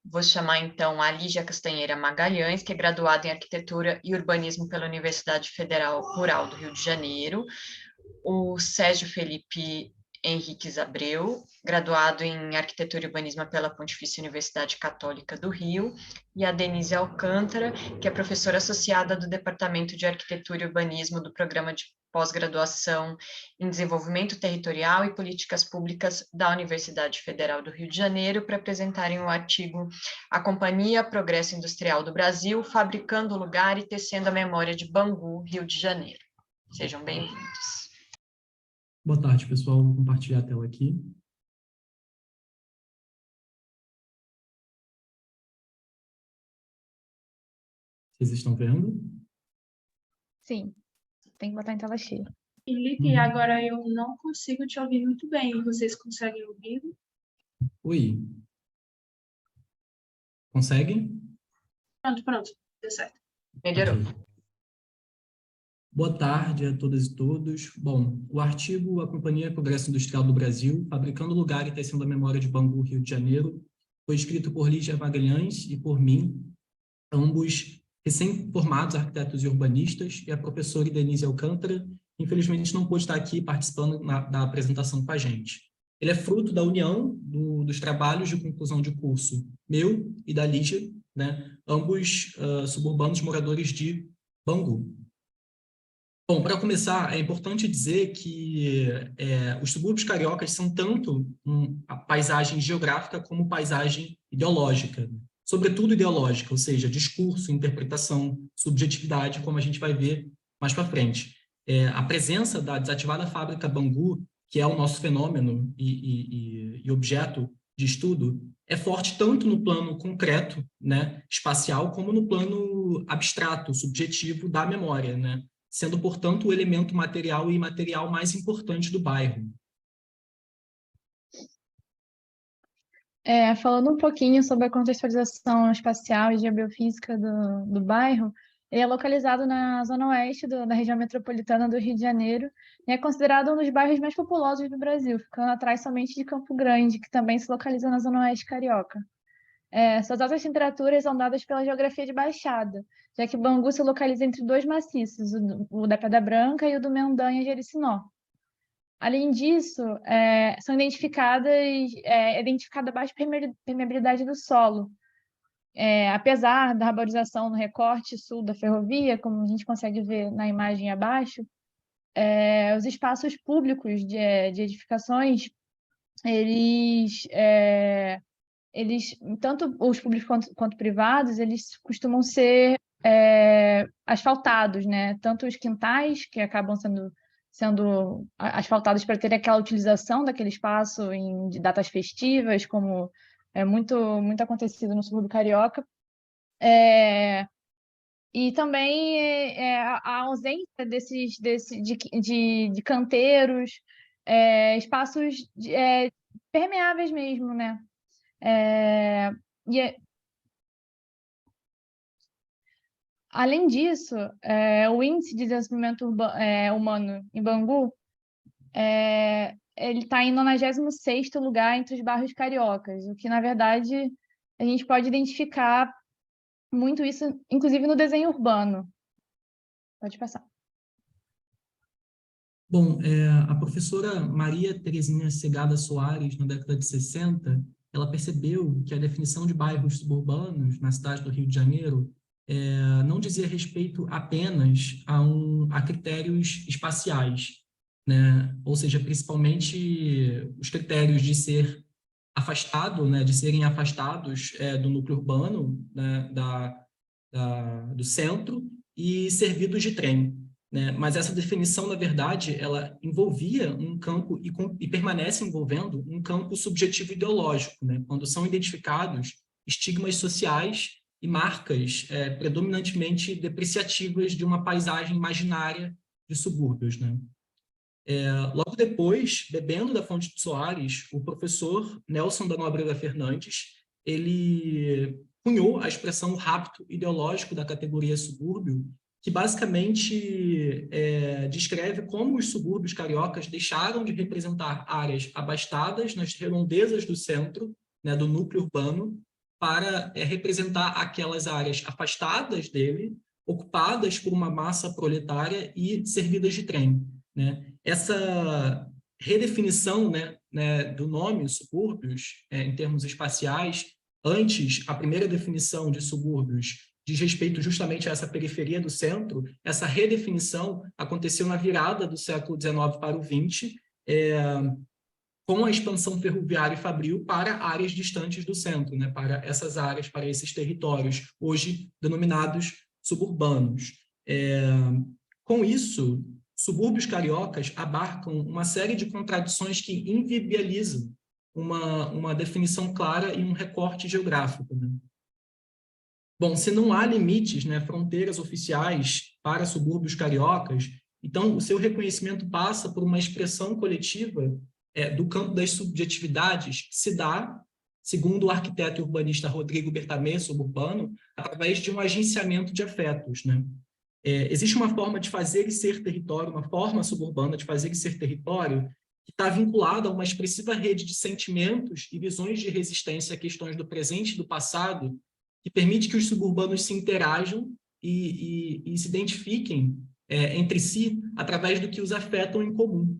Vou chamar, então, a Lígia Castanheira Magalhães, que é graduada em Arquitetura e Urbanismo pela Universidade Federal Rural do Rio de Janeiro, o Sérgio Felipe Henriques Abreu, graduado em Arquitetura e Urbanismo pela Pontifícia Universidade Católica do Rio, e a Denise Alcântara, que é professora associada do Departamento de Arquitetura e Urbanismo do Programa de Pós-Graduação em Desenvolvimento Territorial e Políticas Públicas da Universidade Federal do Rio de Janeiro, para apresentarem o artigo A Companhia Progresso Industrial do Brasil, Fabricando o Lugar e Tecendo a Memória de Bangu, Rio de Janeiro. Sejam bem-vindos. Boa tarde, pessoal. Vou compartilhar a tela aqui. Vocês estão vendo? Sim, tem que botar em tela cheia. Felipe, agora eu não consigo te ouvir muito bem. Vocês conseguem ouvir? Oi. Conseguem? Pronto, deu certo. Melhorou. Ok. Boa tarde a todas e todos. Bom, o artigo A Companhia Progresso Industrial do Brasil, Fabricando o Lugar e Tecendo a Memória de Bangu, Rio de Janeiro, foi escrito por Lígia Magalhães e por mim, ambos recém-formados arquitetos e urbanistas, e a professora Denise Alcântara, infelizmente não pôde estar aqui participando da apresentação com a gente. Ele é fruto da união dos trabalhos de conclusão de curso meu e da Lígia, né, ambos suburbanos moradores de Bangu. Bom, para começar, é importante dizer que os subúrbios cariocas são tanto a paisagem geográfica como paisagem ideológica, sobretudo ideológica, ou seja, discurso, interpretação, subjetividade, como a gente vai ver mais para frente. A presença da desativada fábrica Bangu, que é o nosso fenômeno e objeto de estudo, é forte tanto no plano concreto, né, espacial, como no plano abstrato, subjetivo da memória, né, sendo, portanto, o elemento material e imaterial mais importante do bairro. Falando um pouquinho sobre a contextualização espacial e geobiofísica do bairro, ele é localizado na zona oeste da região metropolitana do Rio de Janeiro e é considerado um dos bairros mais populosos do Brasil, ficando atrás somente de Campo Grande, que também se localiza na zona oeste carioca. Suas altas temperaturas são dadas pela geografia de baixada, já que Bangu se localiza entre dois maciços, o da Pedra Branca e o do Mendanha-Jericinó. Além disso, identificada a baixa permeabilidade do solo. Apesar da arborização no recorte sul da ferrovia, como a gente consegue ver na imagem abaixo, os espaços públicos de edificações, eles, tanto os públicos quanto privados, eles costumam ser asfaltados, né? Tanto os quintais, que acabam sendo asfaltados para ter aquela utilização daquele espaço em datas festivas, como é muito acontecido no subúrbio carioca, e também a ausência de canteiros, espaços permeáveis mesmo, né? Além disso, o índice de desenvolvimento humano em Bangu, ele está em 96º lugar entre os bairros cariocas, o que, na verdade, a gente pode identificar muito isso, inclusive no desenho urbano. Pode passar. Bom, a professora Maria Terezinha Segada Soares, na década de 60, ela percebeu que a definição de bairros suburbanos na cidade do Rio de Janeiro não dizia respeito apenas a critérios espaciais, né? Ou seja, principalmente os critérios de ser afastado, né, de serem afastados do núcleo urbano, né, do centro, e servidos de trem, né? Mas essa definição, na verdade, ela envolvia um campo e permanece envolvendo um campo subjetivo ideológico, né? Quando são identificados estigmas sociais e marcas predominantemente depreciativas de uma paisagem imaginária de subúrbios, né? Logo depois, bebendo da fonte de Soares, o professor Nelson da Nóbrega Fernandes, ele cunhou a expressão rapto ideológico da categoria subúrbio, que basicamente descreve como os subúrbios cariocas deixaram de representar áreas abastadas nas redondezas do centro, né, do núcleo urbano, para representar aquelas áreas afastadas dele, ocupadas por uma massa proletária e servidas de trem, né? Essa redefinição, do nome subúrbios, em termos espaciais. Antes, a primeira definição de subúrbios diz respeito justamente a essa periferia do centro. Essa redefinição aconteceu na virada do século XIX para o XX, com a expansão ferroviária e fabril para áreas distantes do centro, para essas áreas, para esses territórios, hoje denominados suburbanos. Com isso, subúrbios cariocas abarcam uma série de contradições que inviabilizam uma definição clara e um recorte geográfico. Bom, se não há limites, fronteiras oficiais para subúrbios cariocas, então o seu reconhecimento passa por uma expressão coletiva do campo das subjetividades que se dá, segundo o arquiteto e urbanista Rodrigo Bertamé, suburbano, através de um agenciamento de afetos. Existe uma forma de fazer e ser território, uma forma suburbana de fazer e ser território, que está vinculada a uma expressiva rede de sentimentos e visões de resistência a questões do presente e do passado, que permite que os suburbanos se interajam e se identifiquem entre si através do que os afetam em comum.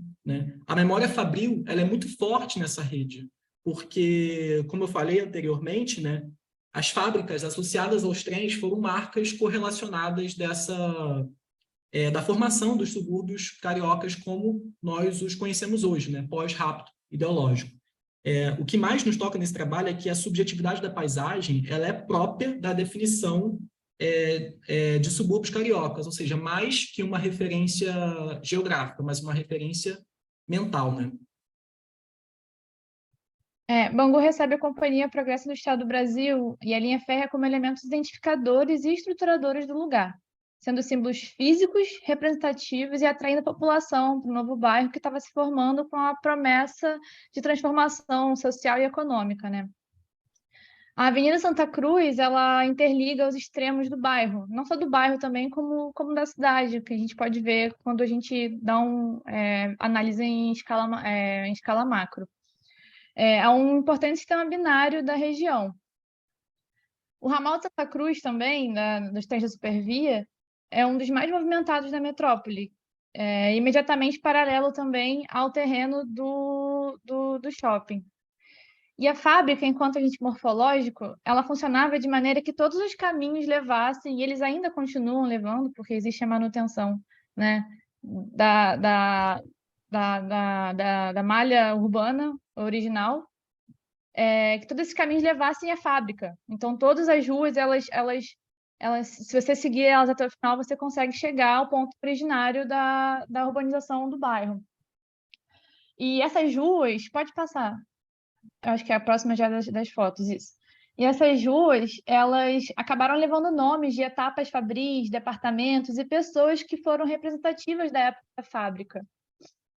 A memória fabril ela é muito forte nessa rede, porque, como eu falei anteriormente, as fábricas associadas aos trens foram marcas correlacionadas da formação dos subúrbios cariocas como nós os conhecemos hoje, pós-rapto ideológico. O que mais nos toca nesse trabalho é que a subjetividade da paisagem ela é própria da definição de subúrbios cariocas, ou seja, mais que uma referência geográfica, mas uma referência mental. Bangu recebe a Companhia Progresso do Estado do Brasil e a linha férrea como elementos identificadores e estruturadores do lugar, sendo símbolos físicos, representativos e atraindo a população para o novo bairro que estava se formando com a promessa de transformação social e econômica. A Avenida Santa Cruz, ela interliga os extremos do bairro, não só do bairro também, como da cidade, que a gente pode ver quando a gente dá análise em escala macro. É um importante sistema binário da região. O ramal de Santa Cruz também, dos trens da Supervia, é um dos mais movimentados da metrópole, imediatamente paralelo também ao terreno do shopping. E a fábrica, enquanto agente morfológico, ela funcionava de maneira que todos os caminhos levassem, e eles ainda continuam levando, porque existe a manutenção da malha urbana original, que todos esses caminhos levassem à fábrica. Então, todas as ruas, elas, se você seguir elas até o final, você consegue chegar ao ponto originário da urbanização do bairro. E essas ruas, pode passar, eu acho que é a próxima já das fotos, isso. E essas ruas, elas acabaram levando nomes de etapas fabris, departamentos e pessoas que foram representativas da época da fábrica.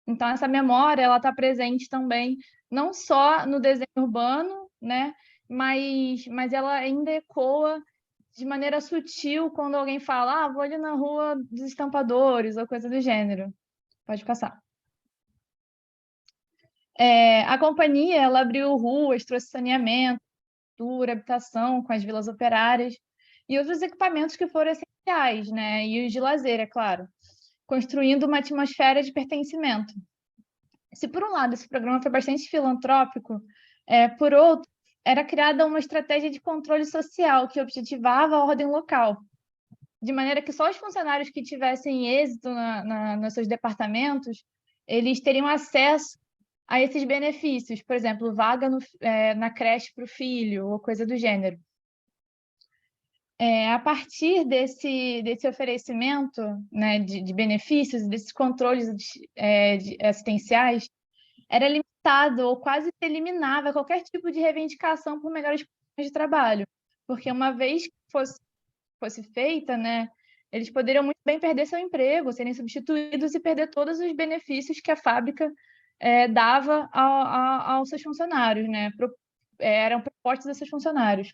Então, essa memória ela está presente também, não só no desenho urbano, mas ela ainda ecoa de maneira sutil quando alguém fala, vou ali na Rua dos Estampadores, ou coisa do gênero. Pode passar. A companhia ela abriu ruas, trouxe saneamento, habitação com as vilas operárias e outros equipamentos que foram essenciais, e os de lazer, é claro, construindo uma atmosfera de pertencimento. Se, por um lado, esse programa foi bastante filantrópico, por outro, era criada uma estratégia de controle social que objetivava a ordem local, de maneira que só os funcionários que tivessem êxito nos seus departamentos, eles teriam acesso a esses benefícios, por exemplo, vaga na creche para o filho, ou coisa do gênero. A partir desse oferecimento de benefícios, desses controles assistenciais, era limitado ou quase se eliminava qualquer tipo de reivindicação por melhores condições de trabalho, porque uma vez que fosse feita, eles poderiam muito bem perder seu emprego, serem substituídos e perder todos os benefícios que a fábrica dava aos seus funcionários, eram propostos a seus funcionários.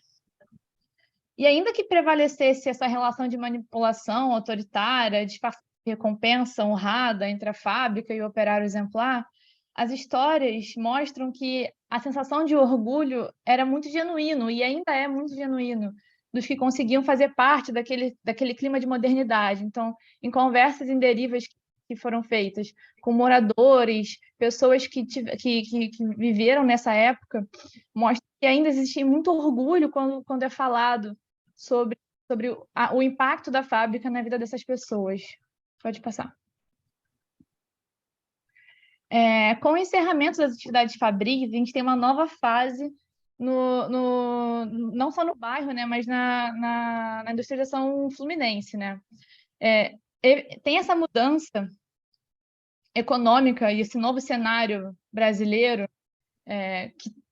E ainda que prevalecesse essa relação de manipulação autoritária, de recompensa honrada entre a fábrica e o operário exemplar, as histórias mostram que a sensação de orgulho era muito genuíno, e ainda é muito genuíno, dos que conseguiam fazer parte daquele clima de modernidade. Então, em conversas em derivas que foram feitas com moradores, pessoas que viveram nessa época, mostra que ainda existe muito orgulho quando é falado sobre o impacto da fábrica na vida dessas pessoas. Pode passar. Com o encerramento das atividades fabris, a gente tem uma nova fase, não só no bairro, né, mas na industrialização fluminense. Né? Tem essa mudança econômica e esse novo cenário brasileiro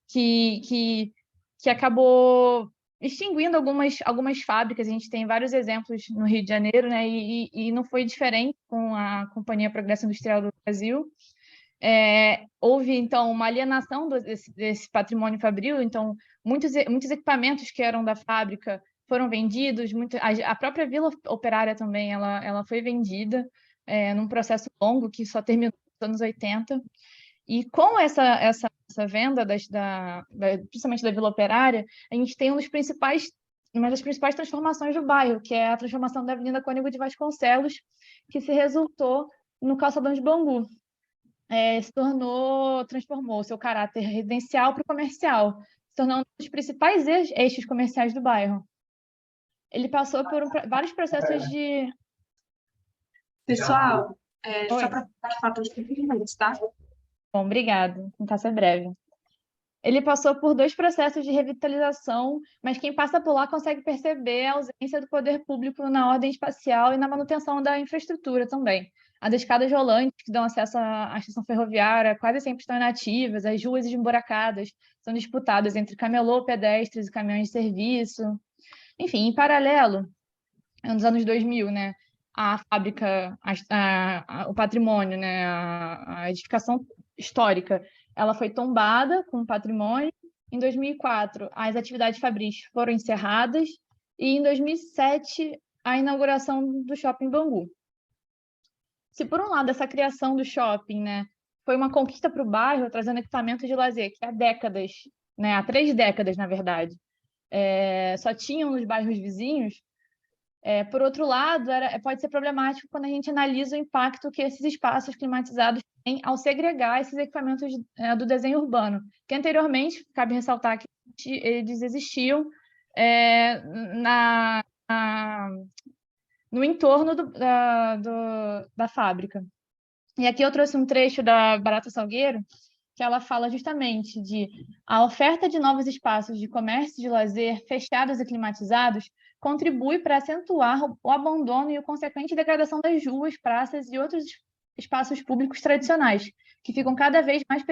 que acabou extinguindo algumas fábricas. A gente tem vários exemplos no Rio de Janeiro, né, e não foi diferente com a Companhia Progresso Industrial do Brasil. Houve, então, uma alienação desse patrimônio fabril, então, muitos equipamentos que eram da fábrica foram vendidos, a própria Vila Operária também, ela foi vendida num processo longo que só terminou nos anos 80, e com essa venda, principalmente da Vila Operária, a gente tem uma das principais transformações do bairro, que é a transformação da Avenida Cônego de Vasconcelos, que se resultou no calçadão de Bangu. Transformou seu caráter residencial para o comercial, se tornando um dos principais eixos comerciais do bairro. Ele passou por vários processos de... Pessoal, só para falar os 5 minutos, tá? Bom, obrigada. Vou tentar ser breve. Ele passou por 2 processos de revitalização, mas quem passa por lá consegue perceber a ausência do poder público na ordem espacial e na manutenção da infraestrutura também. As escadas rolantes que dão acesso à estação ferroviária quase sempre estão inativas, as ruas esburacadas são disputadas entre camelô, pedestres e caminhões de serviço. Enfim, em paralelo, nos anos 2000, né, a fábrica, o patrimônio, né, a edificação histórica, ela foi tombada com patrimônio. Em 2004, as atividades fabris foram encerradas e, em 2007, a inauguração do Shopping Bangu. Se, por um lado, essa criação do shopping, né, foi uma conquista para o bairro, trazendo equipamentos de lazer que há décadas, né, há 3 décadas, na verdade, só tinham nos bairros vizinhos, por outro lado, pode ser problemático quando a gente analisa o impacto que esses espaços climatizados têm ao segregar esses equipamentos do desenho urbano, que anteriormente, cabe ressaltar que eles existiam no entorno da fábrica. E aqui eu trouxe um trecho da Barata Salgueiro, que ela fala justamente de a oferta de novos espaços de comércio e de lazer fechados e climatizados contribui para acentuar o abandono e a consequente degradação das ruas, praças e outros espaços públicos tradicionais, que ficam cada vez mais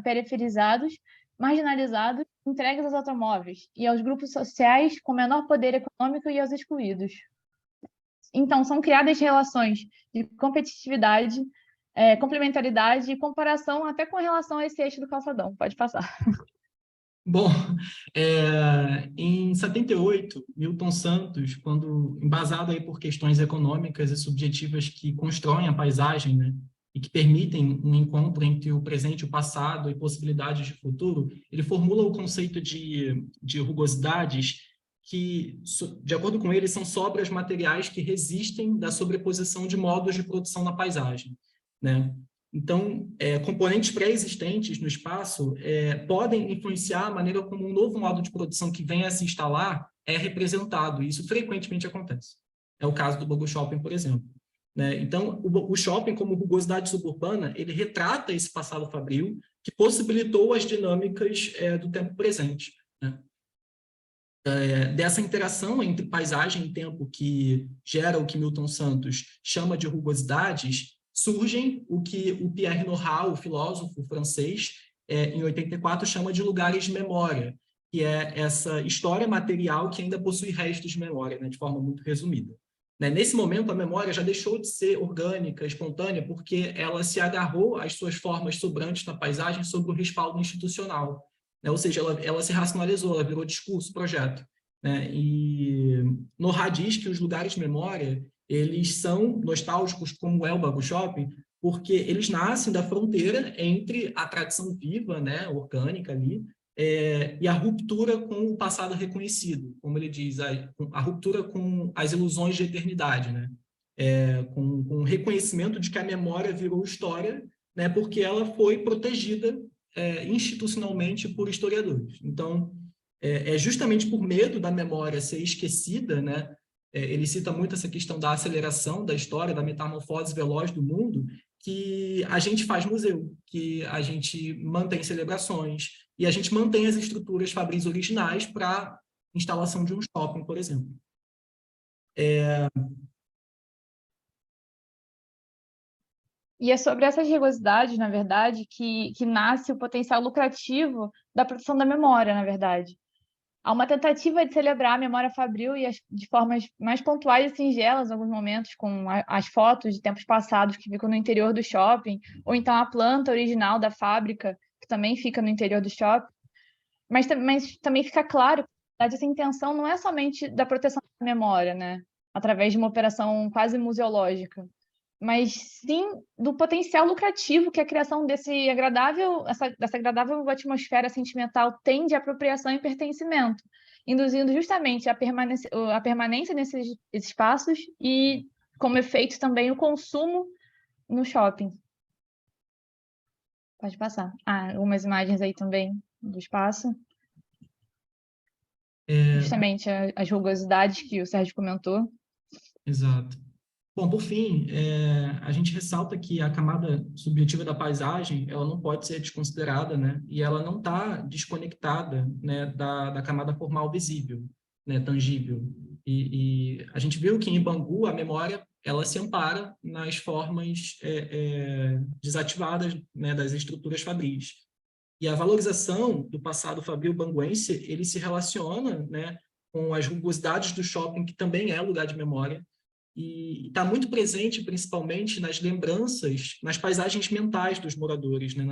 periferizados, marginalizados, entregues aos automóveis e aos grupos sociais com menor poder econômico e aos excluídos. Então, são criadas relações de competitividade, complementaridade e comparação até com relação a esse eixo do calçadão. Pode passar. Bom, em 78, Milton Santos, quando embasado aí por questões econômicas e subjetivas que constroem a paisagem, né, e que permitem um encontro entre o presente e o passado e possibilidades de futuro, ele formula o conceito de rugosidades que, de acordo com ele, são sobras materiais que resistem da sobreposição de modos de produção na paisagem, né? Então, componentes pré-existentes no espaço podem influenciar a maneira como um novo modo de produção que venha a se instalar é representado, e isso frequentemente acontece. É o caso do Bangu Shopping, por exemplo, né? Então, o shopping, como rugosidade suburbana, ele retrata esse passado fabril que possibilitou as dinâmicas do tempo presente, né? Dessa interação entre paisagem e tempo que gera o que Milton Santos chama de rugosidades, surgem o que o Pierre Nora, o filósofo francês, em 84, chama de lugares de memória, que é essa história material que ainda possui restos de memória, né, de forma muito resumida. Nesse momento, a memória já deixou de ser orgânica, espontânea, porque ela se agarrou às suas formas sobrantes na paisagem sob o respaldo institucional, né? Ou seja, ela se racionalizou, ela virou discurso, projeto, né? E Nora diz que os lugares de memória eles são nostálgicos, como é o Bangu Shopping, porque eles nascem da fronteira entre a tradição viva, né, orgânica ali, e a ruptura com o passado reconhecido, como ele diz, a ruptura com as ilusões de eternidade, né? com reconhecimento de que a memória virou história, né, porque ela foi protegida institucionalmente por historiadores. Então, é justamente por medo da memória ser esquecida, né, ele cita muito essa questão da aceleração da história, da metamorfose veloz do mundo, que a gente faz museu, que a gente mantém celebrações e a gente mantém as estruturas fabris originais para instalação de um shopping, por exemplo. E é sobre essas rugosidades, na verdade, que nasce o potencial lucrativo da proteção da memória, na verdade. Há uma tentativa de celebrar a memória fabril de formas mais pontuais e singelas, em alguns momentos, com as fotos de tempos passados que ficam no interior do shopping, ou então a planta original da fábrica, que também fica no interior do shopping. Mas também fica claro que essa intenção não é somente da proteção da memória, né? Através de uma operação quase museológica, mas sim do potencial lucrativo que a criação dessa agradável atmosfera sentimental tem de apropriação e pertencimento, induzindo justamente a permanência nesses espaços e, como efeito, também o consumo no shopping. Pode passar. Algumas imagens aí também do espaço. Justamente as rugosidades que o Sérgio comentou. Exato. Bom, por fim, a gente ressalta que a camada subjetiva da paisagem, ela não pode ser desconsiderada, né? E ela não está desconectada, né, da camada formal visível, né, tangível. E a gente viu que em Bangu a memória ela se ampara nas formas desativadas, né, das estruturas fabris. E a valorização do passado fabril banguense, ele se relaciona, né, com as rugosidades do shopping, que também é lugar de memória, e está muito presente, principalmente, nas lembranças, nas paisagens mentais dos moradores, né?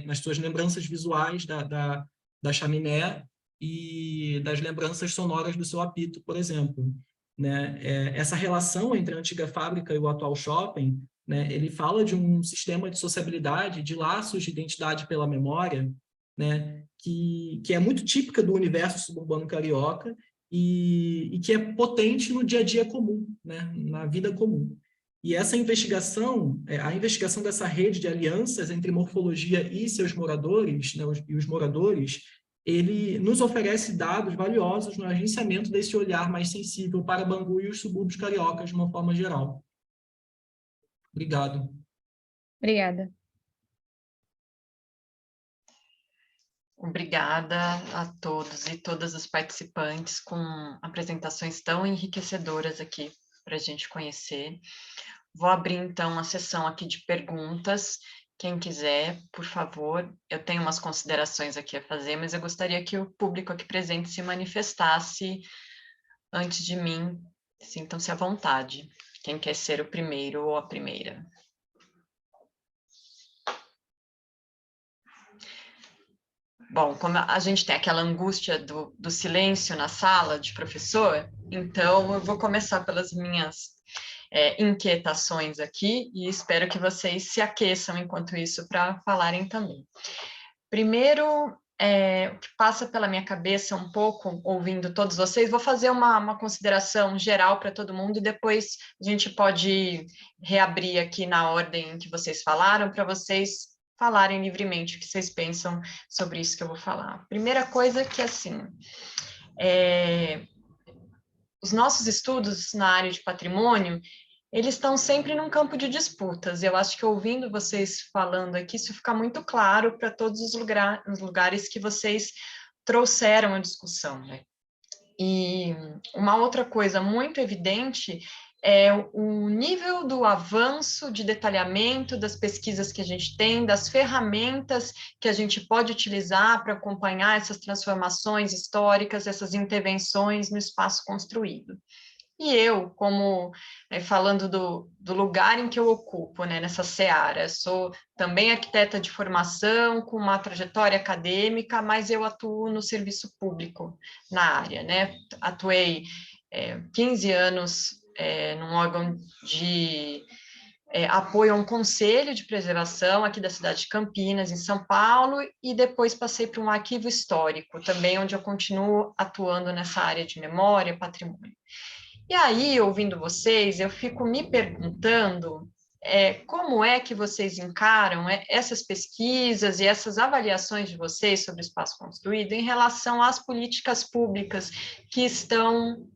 nas suas lembranças visuais da chaminé e das lembranças sonoras do seu apito, por exemplo. Né? Essa relação entre a antiga fábrica e o atual shopping, né? Ele fala de um sistema de sociabilidade, de laços de identidade pela memória, né? que é muito típica do universo suburbano carioca, e que é potente no dia a dia comum, né? Na vida comum. E essa investigação, a investigação dessa rede de alianças entre morfologia e seus moradores, né, os moradores, ele nos oferece dados valiosos no agenciamento desse olhar mais sensível para Bangu e os subúrbios cariocas de uma forma geral. Obrigado. Obrigada. Obrigada a todos e todas os participantes com apresentações tão enriquecedoras aqui para a gente conhecer. Vou abrir, então, a sessão aqui de perguntas. Quem quiser, por favor, eu tenho umas considerações aqui a fazer, mas eu gostaria que o público aqui presente se manifestasse antes de mim. Sintam-se à vontade. Quem quer ser o primeiro ou a primeira? Bom, como a gente tem aquela angústia do silêncio na sala de professor, então eu vou começar pelas minhas inquietações aqui e espero que vocês se aqueçam enquanto isso para falarem também. Primeiro, o que passa pela minha cabeça um pouco, ouvindo todos vocês, vou fazer uma consideração geral para todo mundo e depois a gente pode reabrir aqui na ordem que vocês falaram para vocês falarem livremente o que vocês pensam sobre isso que eu vou falar. Primeira coisa que, assim, os nossos estudos na área de patrimônio, eles estão sempre num campo de disputas. Eu acho que ouvindo vocês falando aqui, isso fica muito claro para todos os lugares que vocês trouxeram a discussão, né? E uma outra coisa muito evidente é o nível do avanço de detalhamento das pesquisas que a gente tem, das ferramentas que a gente pode utilizar para acompanhar essas transformações históricas, essas intervenções no espaço construído. E eu, como falando do lugar em que eu ocupo, né, nessa seara, sou também arquiteta de formação, com uma trajetória acadêmica, mas eu atuo no serviço público na área, né? Atuei 15 anos num órgão de apoio a um conselho de preservação aqui da cidade de Campinas, em São Paulo, e depois passei para um arquivo histórico, também onde eu continuo atuando nessa área de memória e patrimônio. E aí, ouvindo vocês, eu fico me perguntando como é que vocês encaram essas pesquisas e essas avaliações de vocês sobre o espaço construído em relação às políticas públicas que estão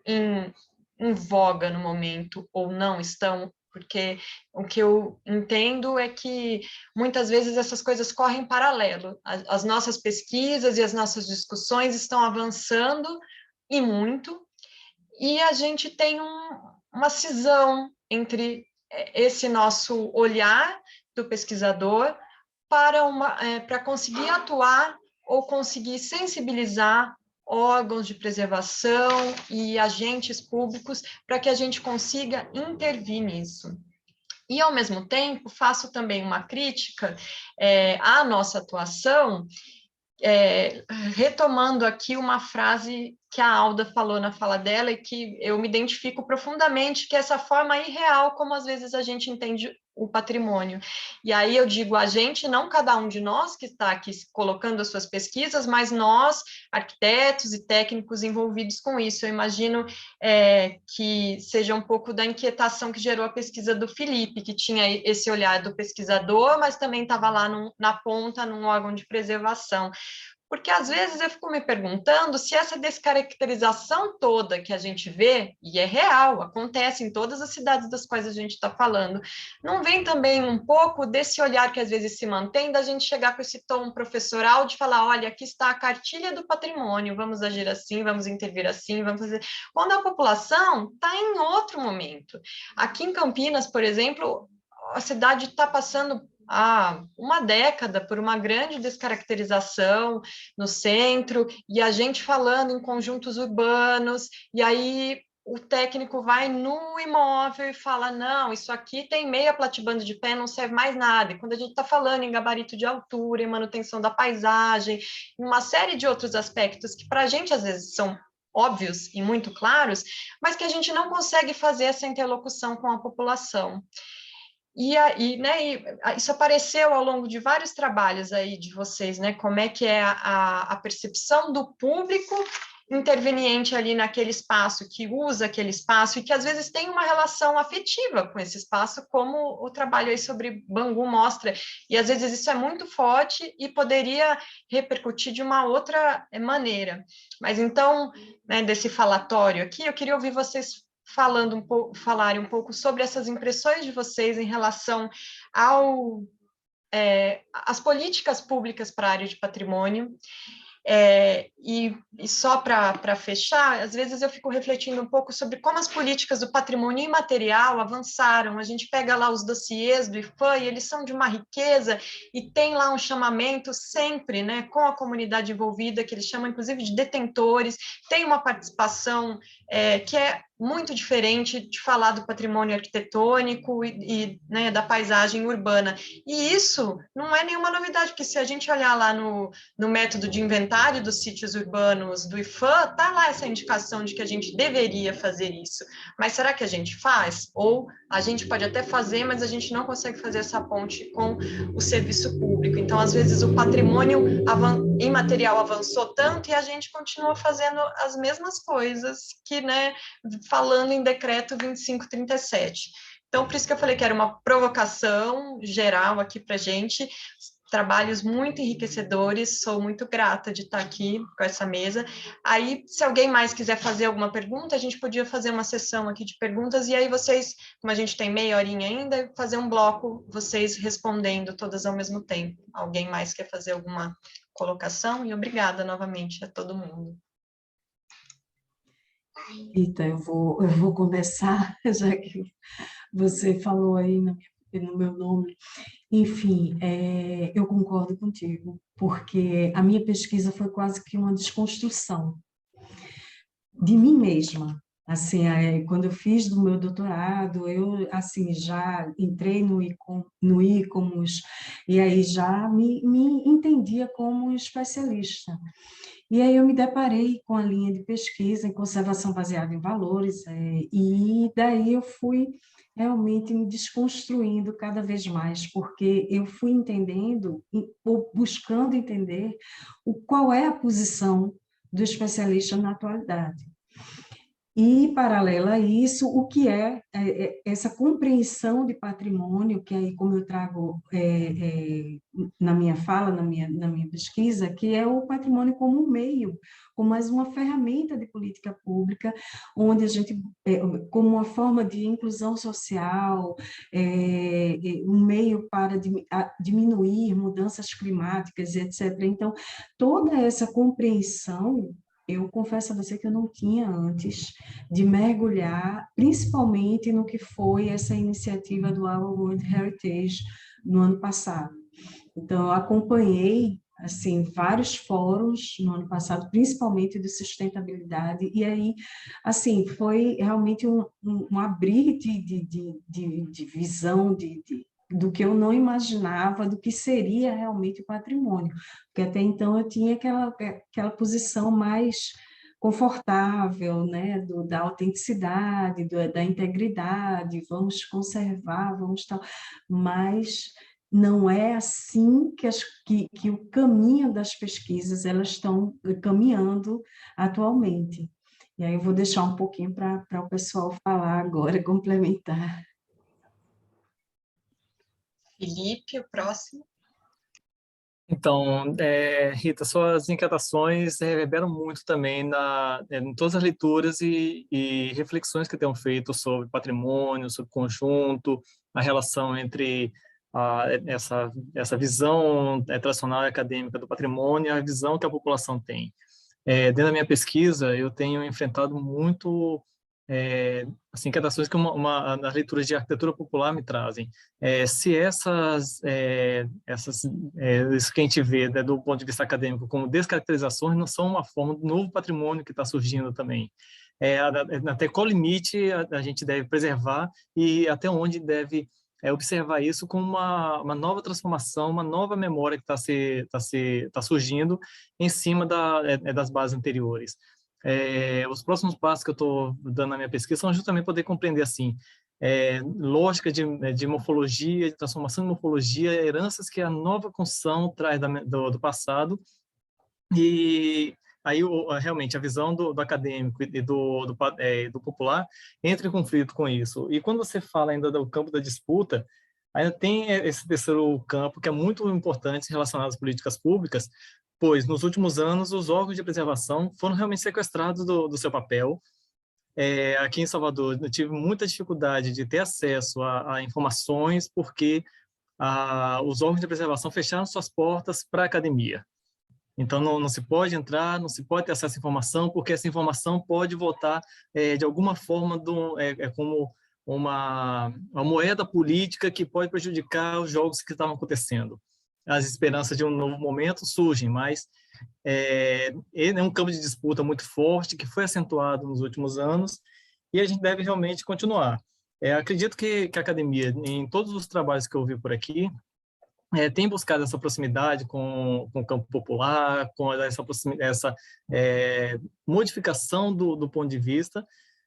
em voga no momento ou não estão, porque o que eu entendo é que muitas vezes essas coisas correm em paralelo. As nossas pesquisas e as nossas discussões estão avançando e muito, e a gente tem uma cisão entre esse nosso olhar do pesquisador para conseguir atuar ou conseguir sensibilizar órgãos de preservação e agentes públicos para que a gente consiga intervir nisso. E, ao mesmo tempo, faço também uma crítica à nossa atuação, retomando aqui uma frase que a Alda falou na fala dela e que eu me identifico profundamente, que é essa forma irreal como às vezes a gente entende o patrimônio. E aí eu digo a gente, não cada um de nós que está aqui colocando as suas pesquisas, mas nós, arquitetos e técnicos envolvidos com isso. Eu imagino que seja um pouco da inquietação que gerou a pesquisa do Felipe, que tinha esse olhar do pesquisador, mas também estava lá na ponta, num órgão de preservação. Porque, às vezes, eu fico me perguntando se essa descaracterização toda que a gente vê, e é real, acontece em todas as cidades das quais a gente está falando, não vem também um pouco desse olhar que, às vezes, se mantém, da gente chegar com esse tom professoral de falar, olha, aqui está a cartilha do patrimônio, vamos agir assim, vamos intervir assim, vamos fazer... Quando a população está em outro momento. Aqui em Campinas, por exemplo, a cidade está passando há uma década por uma grande descaracterização no centro, e a gente falando em conjuntos urbanos, e aí o técnico vai no imóvel e fala, não, isso aqui tem meia platibanda de pé, não serve mais nada. E quando a gente está falando em gabarito de altura, em manutenção da paisagem, uma série de outros aspectos que para a gente às vezes são óbvios e muito claros, mas que a gente não consegue fazer essa interlocução com a população. E aí, né, isso apareceu ao longo de vários trabalhos aí de vocês, né, como é que é a percepção do público interveniente ali naquele espaço, que usa aquele espaço e que às vezes tem uma relação afetiva com esse espaço, como o trabalho aí sobre Bangu mostra, e às vezes isso é muito forte e poderia repercutir de uma outra maneira. Mas então, né, desse falatório aqui, eu queria ouvir vocês falarem um pouco sobre essas impressões de vocês em relação às políticas públicas para a área de patrimônio. E só para fechar, às vezes eu fico refletindo um pouco sobre como as políticas do patrimônio imaterial avançaram. A gente pega lá os dossiês do IFAM e eles são de uma riqueza e tem lá um chamamento sempre, né, com a comunidade envolvida, que eles chamam inclusive de detentores, tem uma participação que é muito diferente de falar do patrimônio arquitetônico né, da paisagem urbana. E isso não é nenhuma novidade, porque se a gente olhar lá no método de inventário dos sítios urbanos do IFAM, está lá essa indicação de que a gente deveria fazer isso. Mas será que a gente faz? Ou a gente pode até fazer, mas a gente não consegue fazer essa ponte com o serviço público. Então, às vezes, o patrimônio imaterial avançou tanto e a gente continua fazendo as mesmas coisas que, né, falando em decreto 2537. Então, por isso que eu falei que era uma provocação geral aqui para a gente, trabalhos muito enriquecedores, sou muito grata de estar aqui com essa mesa. Aí, se alguém mais quiser fazer alguma pergunta, a gente podia fazer uma sessão aqui de perguntas, e aí vocês, como a gente tem meia horinha ainda, fazer um bloco, vocês respondendo todas ao mesmo tempo. Alguém mais quer fazer alguma colocação? E obrigada novamente a todo mundo. Rita, eu vou começar, já que você falou aí no meu nome. Enfim, eu concordo contigo, porque a minha pesquisa foi quase que uma desconstrução de mim mesma. Assim, quando eu fiz do meu doutorado, eu assim já entrei no ICOMOS e aí já me entendia como especialista. E aí eu me deparei com a linha de pesquisa em conservação baseada em valores, e daí eu fui realmente me desconstruindo cada vez mais, porque eu fui entendendo, buscando entender qual é a posição do especialista na atualidade. E, paralela a isso, o que essa compreensão de patrimônio, que aí, como eu trago na minha fala, na minha pesquisa, que é o patrimônio como um meio, como mais uma ferramenta de política pública, onde a gente, como uma forma de inclusão social, um meio para diminuir mudanças climáticas, etc. Então, toda essa compreensão, eu confesso a você que eu não tinha antes de mergulhar, principalmente no que foi essa iniciativa do Our World Heritage no ano passado. Então, eu acompanhei assim vários fóruns no ano passado, principalmente de sustentabilidade, e aí, assim, foi realmente um abrir de visão, do que eu não imaginava, do que seria realmente o patrimônio, porque até então eu tinha aquela posição mais confortável, né, da autenticidade, da integridade, vamos conservar, vamos tal, mas não é assim que o caminho das pesquisas elas estão caminhando atualmente. E aí eu vou deixar um pouquinho para o pessoal falar agora, complementar. Felipe, o próximo. Então, Rita, suas inquietações reverberam muito também em todas as leituras e reflexões que tenho feito sobre patrimônio, sobre conjunto, a relação entre essa visão tradicional e acadêmica do patrimônio e a visão que a população tem. Dentro da minha pesquisa, eu tenho enfrentado muito assim, inquietações que nas leituras de arquitetura popular me trazem. Se isso que a gente vê, né, do ponto de vista acadêmico como descaracterizações, não são uma forma do novo patrimônio que está surgindo também. Até qual limite a gente deve preservar e até onde deve observar isso como uma nova transformação, uma nova memória que está surgindo em cima das bases anteriores. Os próximos passos que eu estou dando na minha pesquisa são justamente poder compreender assim lógica de morfologia, de transformação de morfologia, heranças que a nova construção traz do passado, e aí realmente a visão do acadêmico e do popular entra em conflito com isso. E quando você fala ainda do campo da disputa, ainda tem esse terceiro campo que é muito importante relacionado às políticas públicas, pois nos últimos anos os órgãos de preservação foram realmente sequestrados do seu papel. Aqui em Salvador eu tive muita dificuldade de ter acesso a informações porque os órgãos de preservação fecharam suas portas para a academia. Então, não se pode entrar, não se pode ter acesso à informação, porque essa informação pode voltar, de alguma forma, como uma moeda política que pode prejudicar os jogos que estavam acontecendo. As esperanças de um novo momento surgem, mas ele é um campo de disputa muito forte, que foi acentuado nos últimos anos, e a gente deve realmente continuar. Acredito que a academia, em todos os trabalhos que eu vi por aqui, tem buscado essa proximidade com o campo popular, com essa modificação do ponto de vista,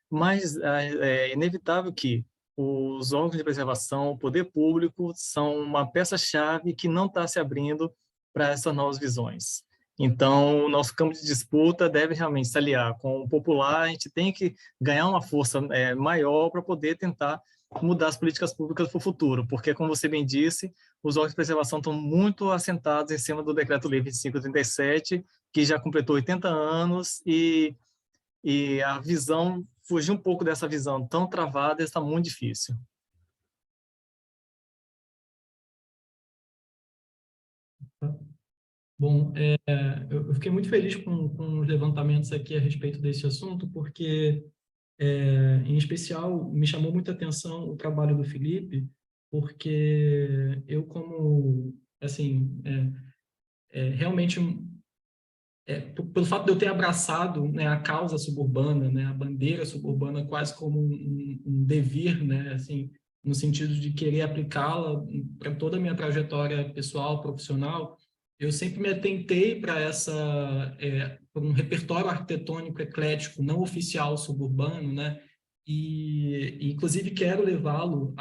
mas é inevitável que os órgãos de preservação, o poder público, são uma peça-chave que não está se abrindo para essas novas visões. Então, o nosso campo de disputa deve realmente se aliar com o popular, a gente tem que ganhar uma força maior para poder tentar mudar as políticas públicas para o futuro, porque, como você bem disse, os órgãos de preservação estão muito assentados em cima do Decreto-Lei 2537, que já completou 80 anos, e a visão, fugir um pouco dessa visão tão travada está muito difícil. Bom, eu fiquei muito feliz com os levantamentos aqui a respeito desse assunto, porque, em especial, me chamou muita atenção o trabalho do Felipe, porque eu, como, assim, realmente, pelo fato de eu ter abraçado, né, a causa suburbana, né, a bandeira suburbana quase como um devir, né, assim, no sentido de querer aplicá-la para toda a minha trajetória pessoal, profissional, eu sempre me atentei para por um repertório arquitetônico eclético, não oficial suburbano, né? E inclusive quero levá-lo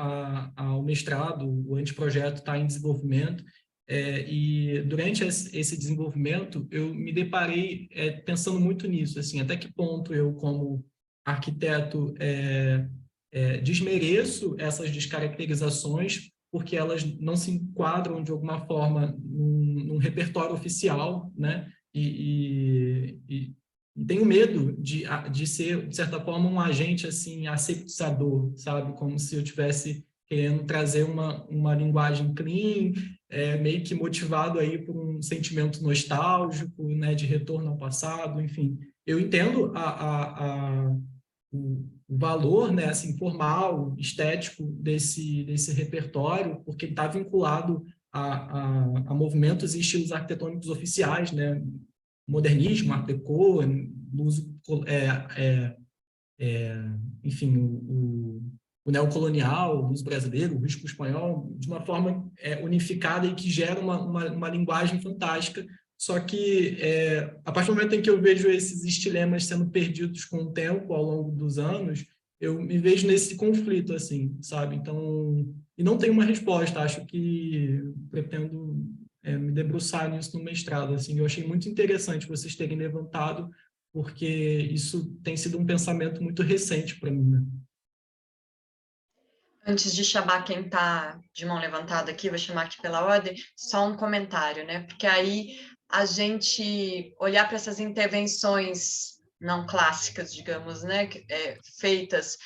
ao mestrado. O anteprojeto está em desenvolvimento, e durante esse desenvolvimento eu me deparei pensando muito nisso, assim, até que ponto eu, como arquiteto, desmereço essas descaracterizações porque elas não se enquadram, de alguma forma, num repertório oficial, né? E tenho medo de ser, de certa forma, um agente assim, aseptizador, sabe? Como se eu tivesse querendo trazer uma linguagem clean, meio que motivado aí por um sentimento nostálgico, né? De retorno ao passado, enfim. Eu entendo o valor, né, assim, formal, estético desse repertório, porque está vinculado a movimentos e estilos arquitetônicos oficiais, né, modernismo, art déco, uso, enfim, o neocolonial, o uso brasileiro, o risco espanhol, de uma forma unificada e que gera uma linguagem fantástica. Só que, a partir do momento em que eu vejo esses estilemas sendo perdidos com o tempo, ao longo dos anos, eu me vejo nesse conflito, assim, sabe? Então, e não tenho uma resposta, acho que pretendo me debruçar nisso no mestrado, assim. Eu achei muito interessante vocês terem levantado, porque isso tem sido um pensamento muito recente para mim, né? Antes de chamar quem está de mão levantada aqui, vou chamar aqui pela ordem, só um comentário, né? Porque aí a gente olhar para essas intervenções não clássicas, digamos, né? Feitas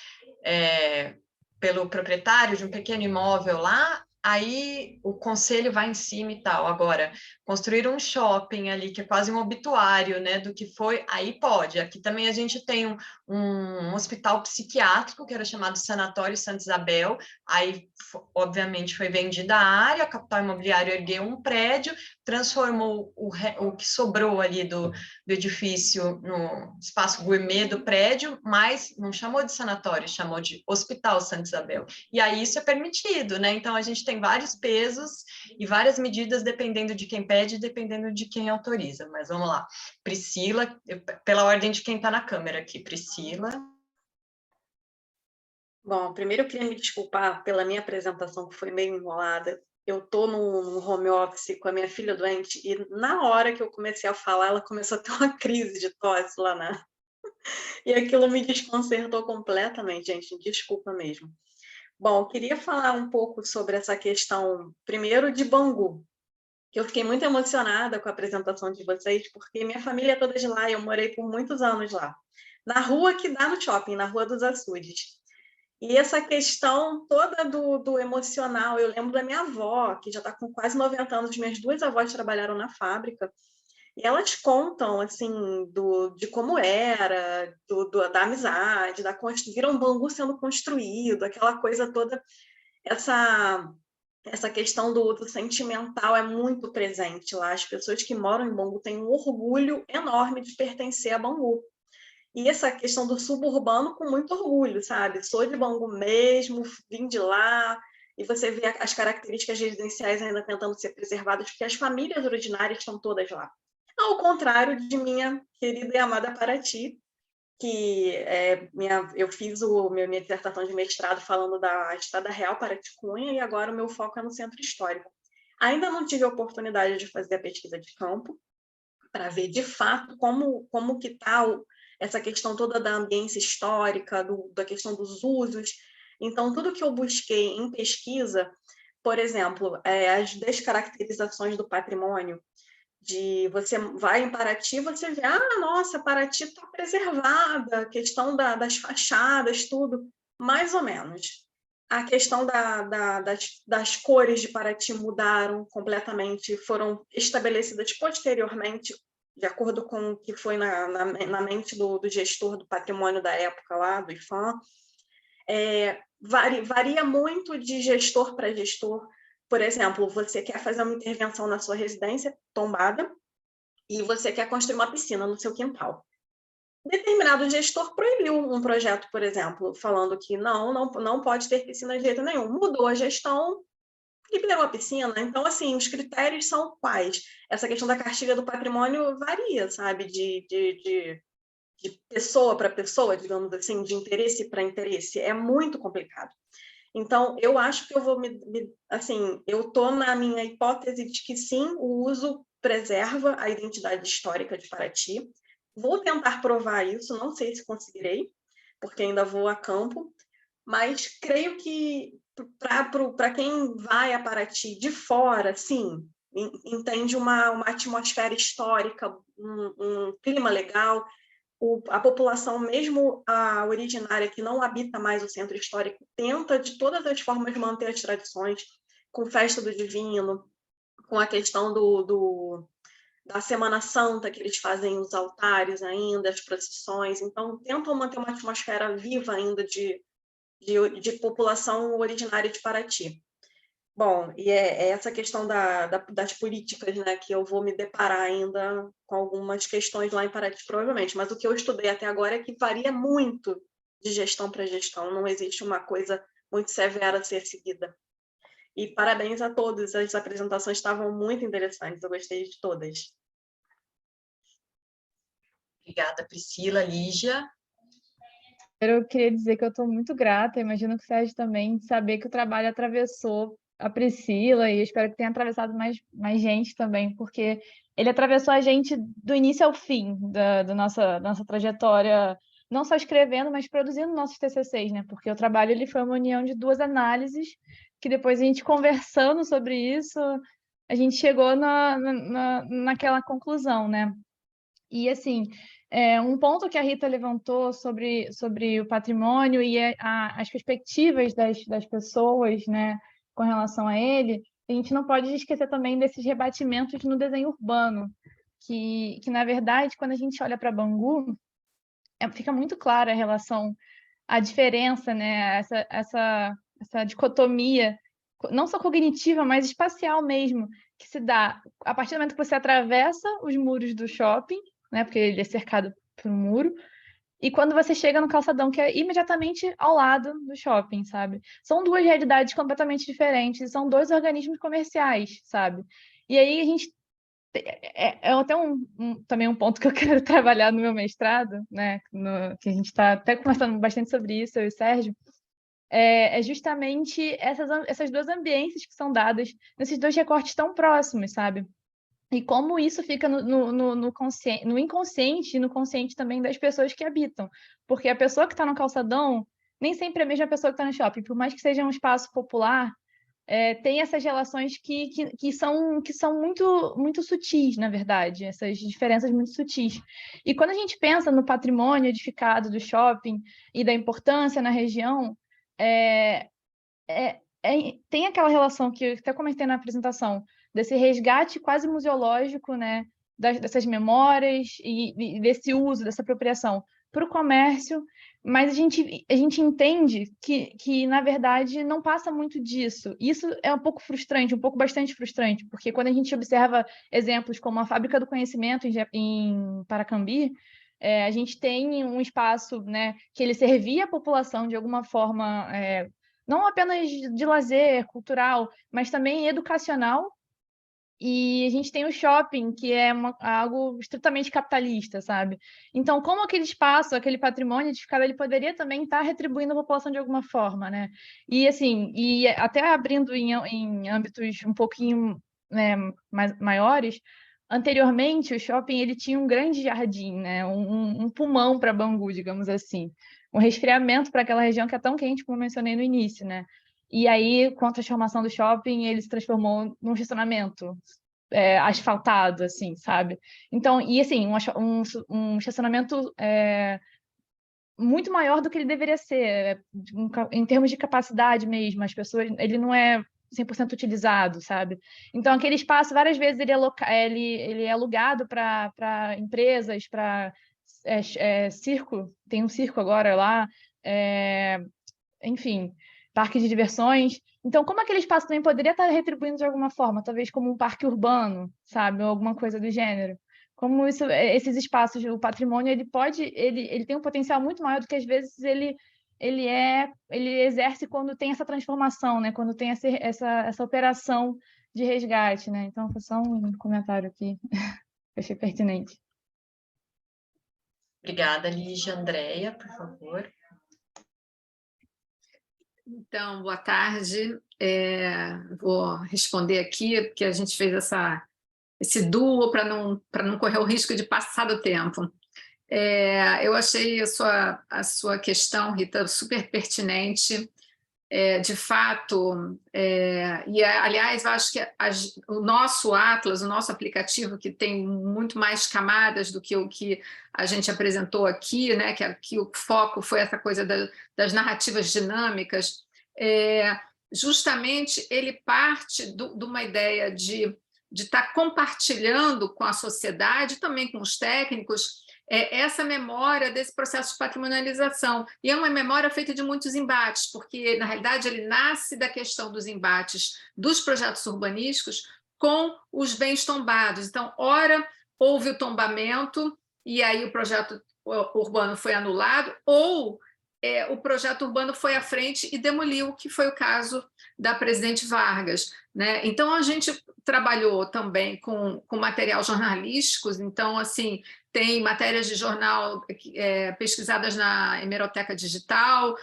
pelo proprietário de um pequeno imóvel lá, aí o conselho vai em cima e tal. Agora, construir um shopping ali, que é quase um obituário, né, do que foi, aí pode. Aqui também a gente tem um hospital psiquiátrico, que era chamado Sanatório Santa Isabel, aí, obviamente, foi vendida a área, a capital imobiliário ergueu um prédio, transformou o que sobrou ali do edifício no espaço gourmet do prédio, mas não chamou de sanatório, chamou de Hospital Santa Isabel. E aí isso é permitido, né? Então a gente tem vários pesos e várias medidas dependendo de quem pede e dependendo de quem autoriza. Mas vamos lá. Priscila, pela ordem de quem está na câmera aqui. Priscila. Bom, primeiro eu queria me desculpar pela minha apresentação, que foi meio enrolada. Eu estou no home office com a minha filha doente e na hora que eu comecei a falar, ela começou a ter uma crise de tosse lá na... E aquilo me desconcertou completamente, gente, desculpa mesmo. Bom, eu queria falar um pouco sobre essa questão, primeiro, de Bangu, que eu fiquei muito emocionada com a apresentação de vocês, porque minha família é toda de lá e eu morei por muitos anos lá. Na rua que dá no shopping, na Rua dos Açudes. E essa questão toda do emocional, eu lembro da minha avó, que já está com quase 90 anos, minhas duas avós trabalharam na fábrica, e elas contam, assim, de como era, da amizade, viram Bangu sendo construído, aquela coisa toda, essa questão do sentimental é muito presente lá. As pessoas que moram em Bangu têm um orgulho enorme de pertencer a Bangu. E essa questão do suburbano com muito orgulho, sabe? Sou de Bangu mesmo, vim de lá, e você vê as características residenciais ainda tentando ser preservadas, porque as famílias originárias estão todas lá. Ao contrário de minha querida e amada Paraty, que eu fiz minha dissertação de mestrado falando da Estrada Real Paraty-Cunha, e agora o meu foco é no Centro Histórico. Ainda não tive a oportunidade de fazer a pesquisa de campo, para ver, de fato, como que está essa questão toda da ambiência histórica, da questão dos usos. Então, tudo que eu busquei em pesquisa, por exemplo, as descaracterizações do patrimônio, você vai em Paraty, você vê, nossa, Paraty está preservada, a questão das fachadas, tudo, mais ou menos. A questão das cores de Paraty mudaram completamente, foram estabelecidas posteriormente, de acordo com o que foi na mente do gestor do patrimônio da época lá, do IPHAN. Varia muito de gestor para gestor. Por exemplo, você quer fazer uma intervenção na sua residência tombada e você quer construir uma piscina no seu quintal. Determinado gestor proibiu um projeto, por exemplo, falando que não pode ter piscina de jeito nenhum. Mudou a gestão, liberou a piscina. Então, assim, os critérios são quais? Essa questão da cartilha do patrimônio varia, sabe? De pessoa para pessoa, digamos assim, de interesse para interesse. É muito complicado. Então, eu acho que eu vou eu estou na minha hipótese de que sim, o uso preserva a identidade histórica de Paraty. Vou tentar provar isso, não sei se conseguirei, porque ainda vou a campo, mas creio que para quem vai a Paraty de fora, sim, entende uma atmosfera histórica, um clima legal. A população, mesmo a originária, que não habita mais o centro histórico, tenta de todas as formas manter as tradições, com festa do Divino, com a questão da Semana Santa, que eles fazem os altares ainda, as procissões, então tentam manter uma atmosfera viva ainda de população originária de Paraty. Bom, e é essa questão das políticas, né, que eu vou me deparar ainda com algumas questões lá em Paraty, provavelmente, mas o que eu estudei até agora é que varia muito de gestão para gestão, não existe uma coisa muito severa a ser seguida. E parabéns a todos, as apresentações estavam muito interessantes, eu gostei de todas. Obrigada, Priscila. Lígia? Eu queria dizer que eu estou muito grata, imagino que o Sérgio também, de saber que o trabalho atravessou a Priscila, e eu espero que tenha atravessado mais gente também, porque ele atravessou a gente do início ao fim da nossa trajetória, não só escrevendo, mas produzindo nossos TCCs, né? Porque o trabalho ele foi uma união de duas análises, que depois a gente conversando sobre isso, a gente chegou naquela conclusão, né? E, assim, um ponto que a Rita levantou sobre o patrimônio e as perspectivas das pessoas, né, com relação a ele, a gente não pode esquecer também desses rebatimentos no desenho urbano, que na verdade, quando a gente olha para Bangu, fica muito clara a relação, a diferença, né, essa dicotomia, não só cognitiva, mas espacial mesmo, que se dá a partir do momento que você atravessa os muros do shopping, né, porque ele é cercado por um muro, e quando você chega no calçadão, que é imediatamente ao lado do shopping, sabe? São duas realidades completamente diferentes, são dois organismos comerciais, sabe? E aí a gente... É até também um ponto que eu quero trabalhar no meu mestrado, né, que a gente está até conversando bastante sobre isso, eu e o Sérgio, é justamente essas duas ambiências que são dadas nesses dois recortes tão próximos, sabe? E como isso fica no inconsciente e no consciente também das pessoas que habitam. Porque a pessoa que está no calçadão nem sempre é a mesma pessoa que está no shopping. Por mais que seja um espaço popular, tem essas relações que são muito, muito sutis, na verdade. Essas diferenças muito sutis. E quando a gente pensa no patrimônio edificado do shopping e da importância na região, tem aquela relação que eu até comentei na apresentação, desse resgate quase museológico, né, dessas memórias e desse uso, dessa apropriação para o comércio, mas a gente entende que, na verdade, não passa muito disso. Isso é um pouco frustrante, bastante frustrante, porque quando a gente observa exemplos como a Fábrica do Conhecimento em Paracambi, a gente tem um espaço, né, que ele servia a população de alguma forma, não apenas de lazer, cultural, mas também educacional. E a gente tem o shopping, que é algo estritamente capitalista, sabe? Então, como aquele espaço, aquele patrimônio edificado, ele poderia também estar retribuindo a população de alguma forma, né? E, assim, e até abrindo em âmbitos um pouquinho, né, maiores, anteriormente, o shopping ele tinha um grande jardim, né? Um pulmão para Bangu, digamos assim. Um resfriamento para aquela região que é tão quente, como eu mencionei no início, né? E aí, com a transformação do shopping, ele se transformou num estacionamento asfaltado, assim, sabe? Então, e assim, um estacionamento muito maior do que ele deveria ser, em termos de capacidade mesmo, as pessoas, ele não é 100% utilizado, sabe? Então, aquele espaço, várias vezes, ele é alugado para empresas, para circo, tem um circo agora lá, enfim, parque de diversões. Então, como aquele espaço também poderia estar retribuindo de alguma forma, talvez como um parque urbano, sabe, ou alguma coisa do gênero? Como esses espaços, o patrimônio, ele tem um potencial muito maior do que às vezes ele exerce quando tem essa transformação, né? Quando tem essa operação de resgate, né? Então, foi só um comentário aqui que eu achei pertinente. Obrigada, Lígia. Andréia, por favor. Então, boa tarde. Vou responder aqui, porque a gente fez esse duo para não correr o risco de passar do tempo. Eu achei a sua questão, Rita, super pertinente. De fato, aliás, eu acho que o nosso Atlas, o nosso aplicativo, que tem muito mais camadas do que o que a gente apresentou aqui, né, que aqui o foco foi essa coisa das narrativas dinâmicas, justamente ele parte de uma ideia de estar compartilhando com a sociedade, também com os técnicos, essa memória desse processo de patrimonialização. E é uma memória feita de muitos embates, porque, na realidade, ele nasce da questão dos embates dos projetos urbanísticos com os bens tombados. Então, ora, houve o tombamento, e aí o projeto urbano foi anulado, ou o projeto urbano foi à frente e demoliu, que foi o caso da Presidente Vargas, né? Então, a gente trabalhou também com material jornalísticos, então, assim, tem matérias de jornal pesquisadas na Hemeroteca Digital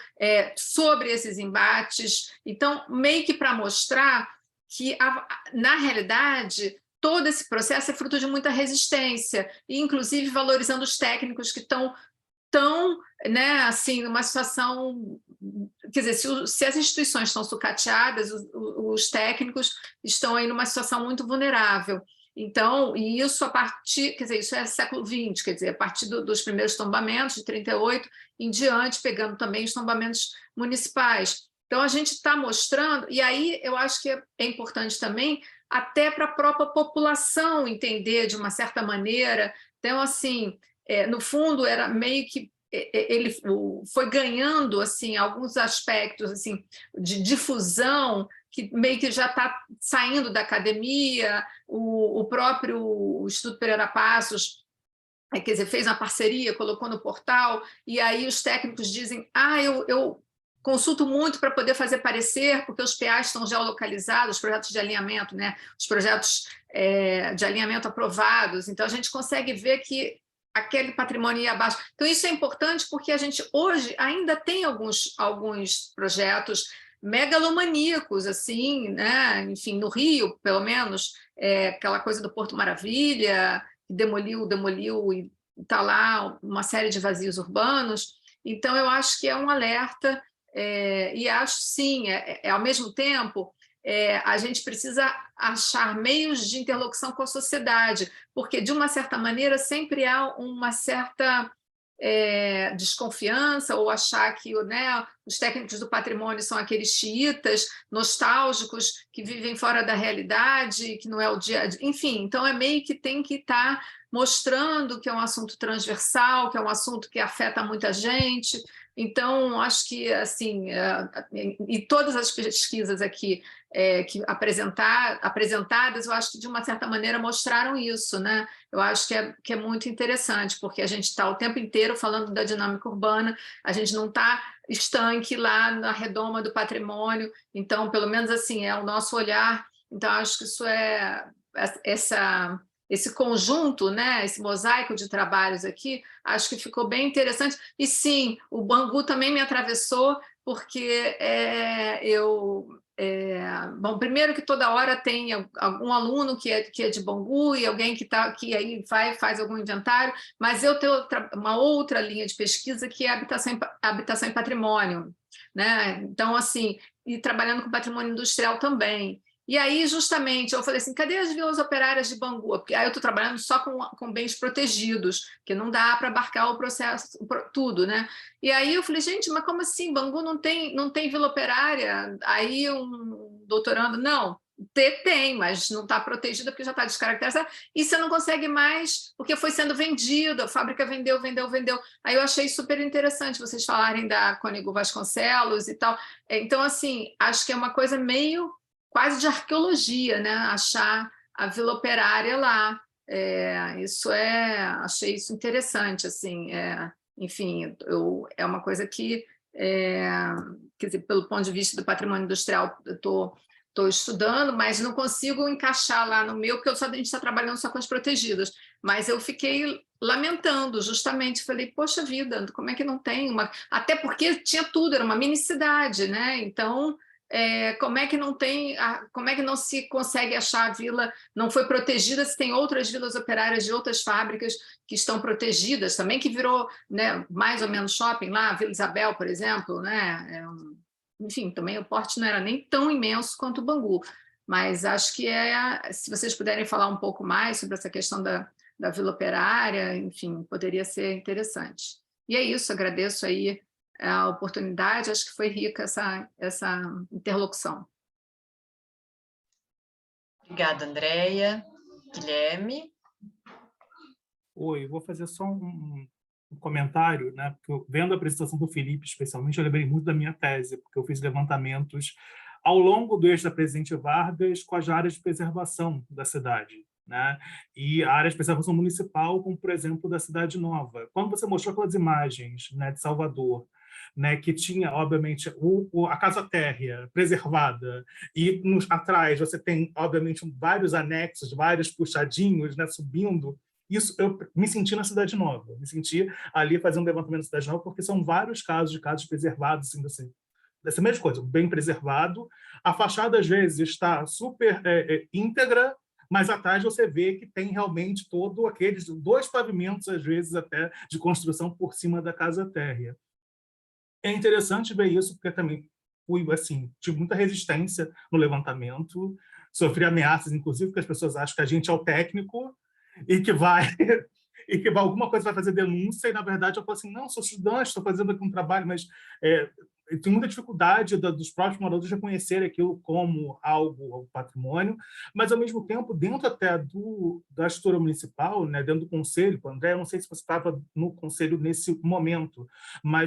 sobre esses embates. Então, meio que para mostrar que, na realidade, todo esse processo é fruto de muita resistência, e inclusive valorizando os técnicos que estão né, assim, numa situação... Quer dizer, se as instituições estão sucateadas, os técnicos estão aí numa situação muito vulnerável. Então, e isso a partir, quer dizer, isso é século XX, quer dizer, a partir dos primeiros tombamentos, de 38 em diante, pegando também os tombamentos municipais. Então, a gente está mostrando, e aí eu acho que é importante também, até para a própria população entender de uma certa maneira. Então, assim, no fundo, era meio que ele foi ganhando assim alguns aspectos assim de difusão que meio que já está saindo da academia. O próprio Instituto Pereira Passos, quer dizer, fez uma parceria, colocou no portal, e aí os técnicos dizem: eu consulto muito para poder fazer parecer, porque os PAs estão geolocalizados, os projetos de alinhamento, né? Os projetos de alinhamento aprovados, então a gente consegue ver que aquele patrimônio ia abaixo. Então, isso é importante porque a gente hoje ainda tem alguns projetos megalomaníacos, assim, né? Enfim, no Rio, pelo menos, aquela coisa do Porto Maravilha, que demoliu e está lá uma série de vazios urbanos. Então, eu acho que é um alerta, e acho, sim, ao mesmo tempo, a gente precisa achar meios de interlocução com a sociedade, porque, de uma certa maneira, sempre há uma certa desconfiança, ou achar que, né, os técnicos do patrimônio são aqueles xiitas nostálgicos que vivem fora da realidade, que não é o dia a dia. Enfim, então é meio que tem que estar mostrando que é um assunto transversal, que é um assunto que afeta muita gente. Então, acho que, assim, e todas as pesquisas aqui que apresentadas, eu acho que, de uma certa maneira, mostraram isso, né? Eu acho que é muito interessante, porque a gente está o tempo inteiro falando da dinâmica urbana, a gente não está estanque lá na redoma do patrimônio, então, pelo menos assim, é o nosso olhar. Então, acho que isso esse conjunto, né, esse mosaico de trabalhos aqui, acho que ficou bem interessante. E sim, o Bangu também me atravessou, porque bom, primeiro que toda hora tem algum aluno que é de Bangu e alguém que aí faz algum inventário, mas eu tenho uma outra linha de pesquisa que é habitação e patrimônio, né? Então, assim, e trabalhando com patrimônio industrial também. E aí, justamente, eu falei assim, cadê as vilas operárias de Bangu? Porque aí eu estou trabalhando só com bens protegidos, que não dá para abarcar o processo, tudo, né? E aí eu falei, gente, mas como assim? Bangu não tem vila operária? Aí um doutorando, não, tem, mas não está protegida porque já está descaracterizada, e você não consegue mais, porque foi sendo vendido, a fábrica vendeu. Aí eu achei super interessante vocês falarem da Cônego Vasconcelos e tal. Então, assim, acho que é uma coisa meio quase de arqueologia, né? Achar a vila operária lá. Achei isso interessante, assim. Enfim, é uma coisa que, quer dizer, pelo ponto de vista do patrimônio industrial, eu estou estudando, mas não consigo encaixar lá no meu, porque a gente está trabalhando só com as protegidas. Mas eu fiquei lamentando, justamente, falei, poxa vida, como é que não tem uma... Até porque tinha tudo, era uma mini cidade, né? Então, como é que não se consegue achar a vila não foi protegida, se tem outras vilas operárias de outras fábricas que estão protegidas também, que virou, né, mais ou menos shopping lá, a Vila Isabel, por exemplo, né? Enfim, também o porte não era nem tão imenso quanto o Bangu, mas acho que se vocês puderem falar um pouco mais sobre essa questão da vila operária, enfim, poderia ser interessante. E é isso, agradeço aí a oportunidade, acho que foi rica essa interlocução. Obrigada, Andréia. Guilherme? Oi, vou fazer só um comentário, né? Porque vendo a apresentação do Felipe, especialmente, eu lembrei muito da minha tese, porque eu fiz levantamentos ao longo do eixo da Presidente Vargas com as áreas de preservação da cidade, né? E a área de preservação municipal, como, por exemplo, da Cidade Nova. Quando você mostrou aquelas imagens, né, de Salvador, né, que tinha, obviamente, a casa térrea preservada, e atrás você tem, obviamente, vários anexos, vários puxadinhos, né, subindo. Isso, eu me senti na Cidade Nova, me senti ali fazendo levantamento da Cidade Nova, porque são vários casos de casas preservados, assim, dessa mesma coisa, bem preservado. A fachada, às vezes, está super íntegra, mas atrás você vê que tem realmente todo aqueles 2 pavimentos, às vezes, até de construção por cima da casa térrea. É interessante ver isso, porque também tive muita resistência no levantamento, sofri ameaças, inclusive, porque as pessoas acham que a gente é o técnico e que alguma coisa vai fazer denúncia, e, na verdade, eu falo assim, não, sou estudante, estou fazendo aqui um trabalho, mas tem muita dificuldade dos próprios moradores reconhecerem aquilo como algo patrimônio, mas, ao mesmo tempo, dentro até da estrutura municipal, né, dentro do conselho, André, eu não sei se você estava no conselho nesse momento, mas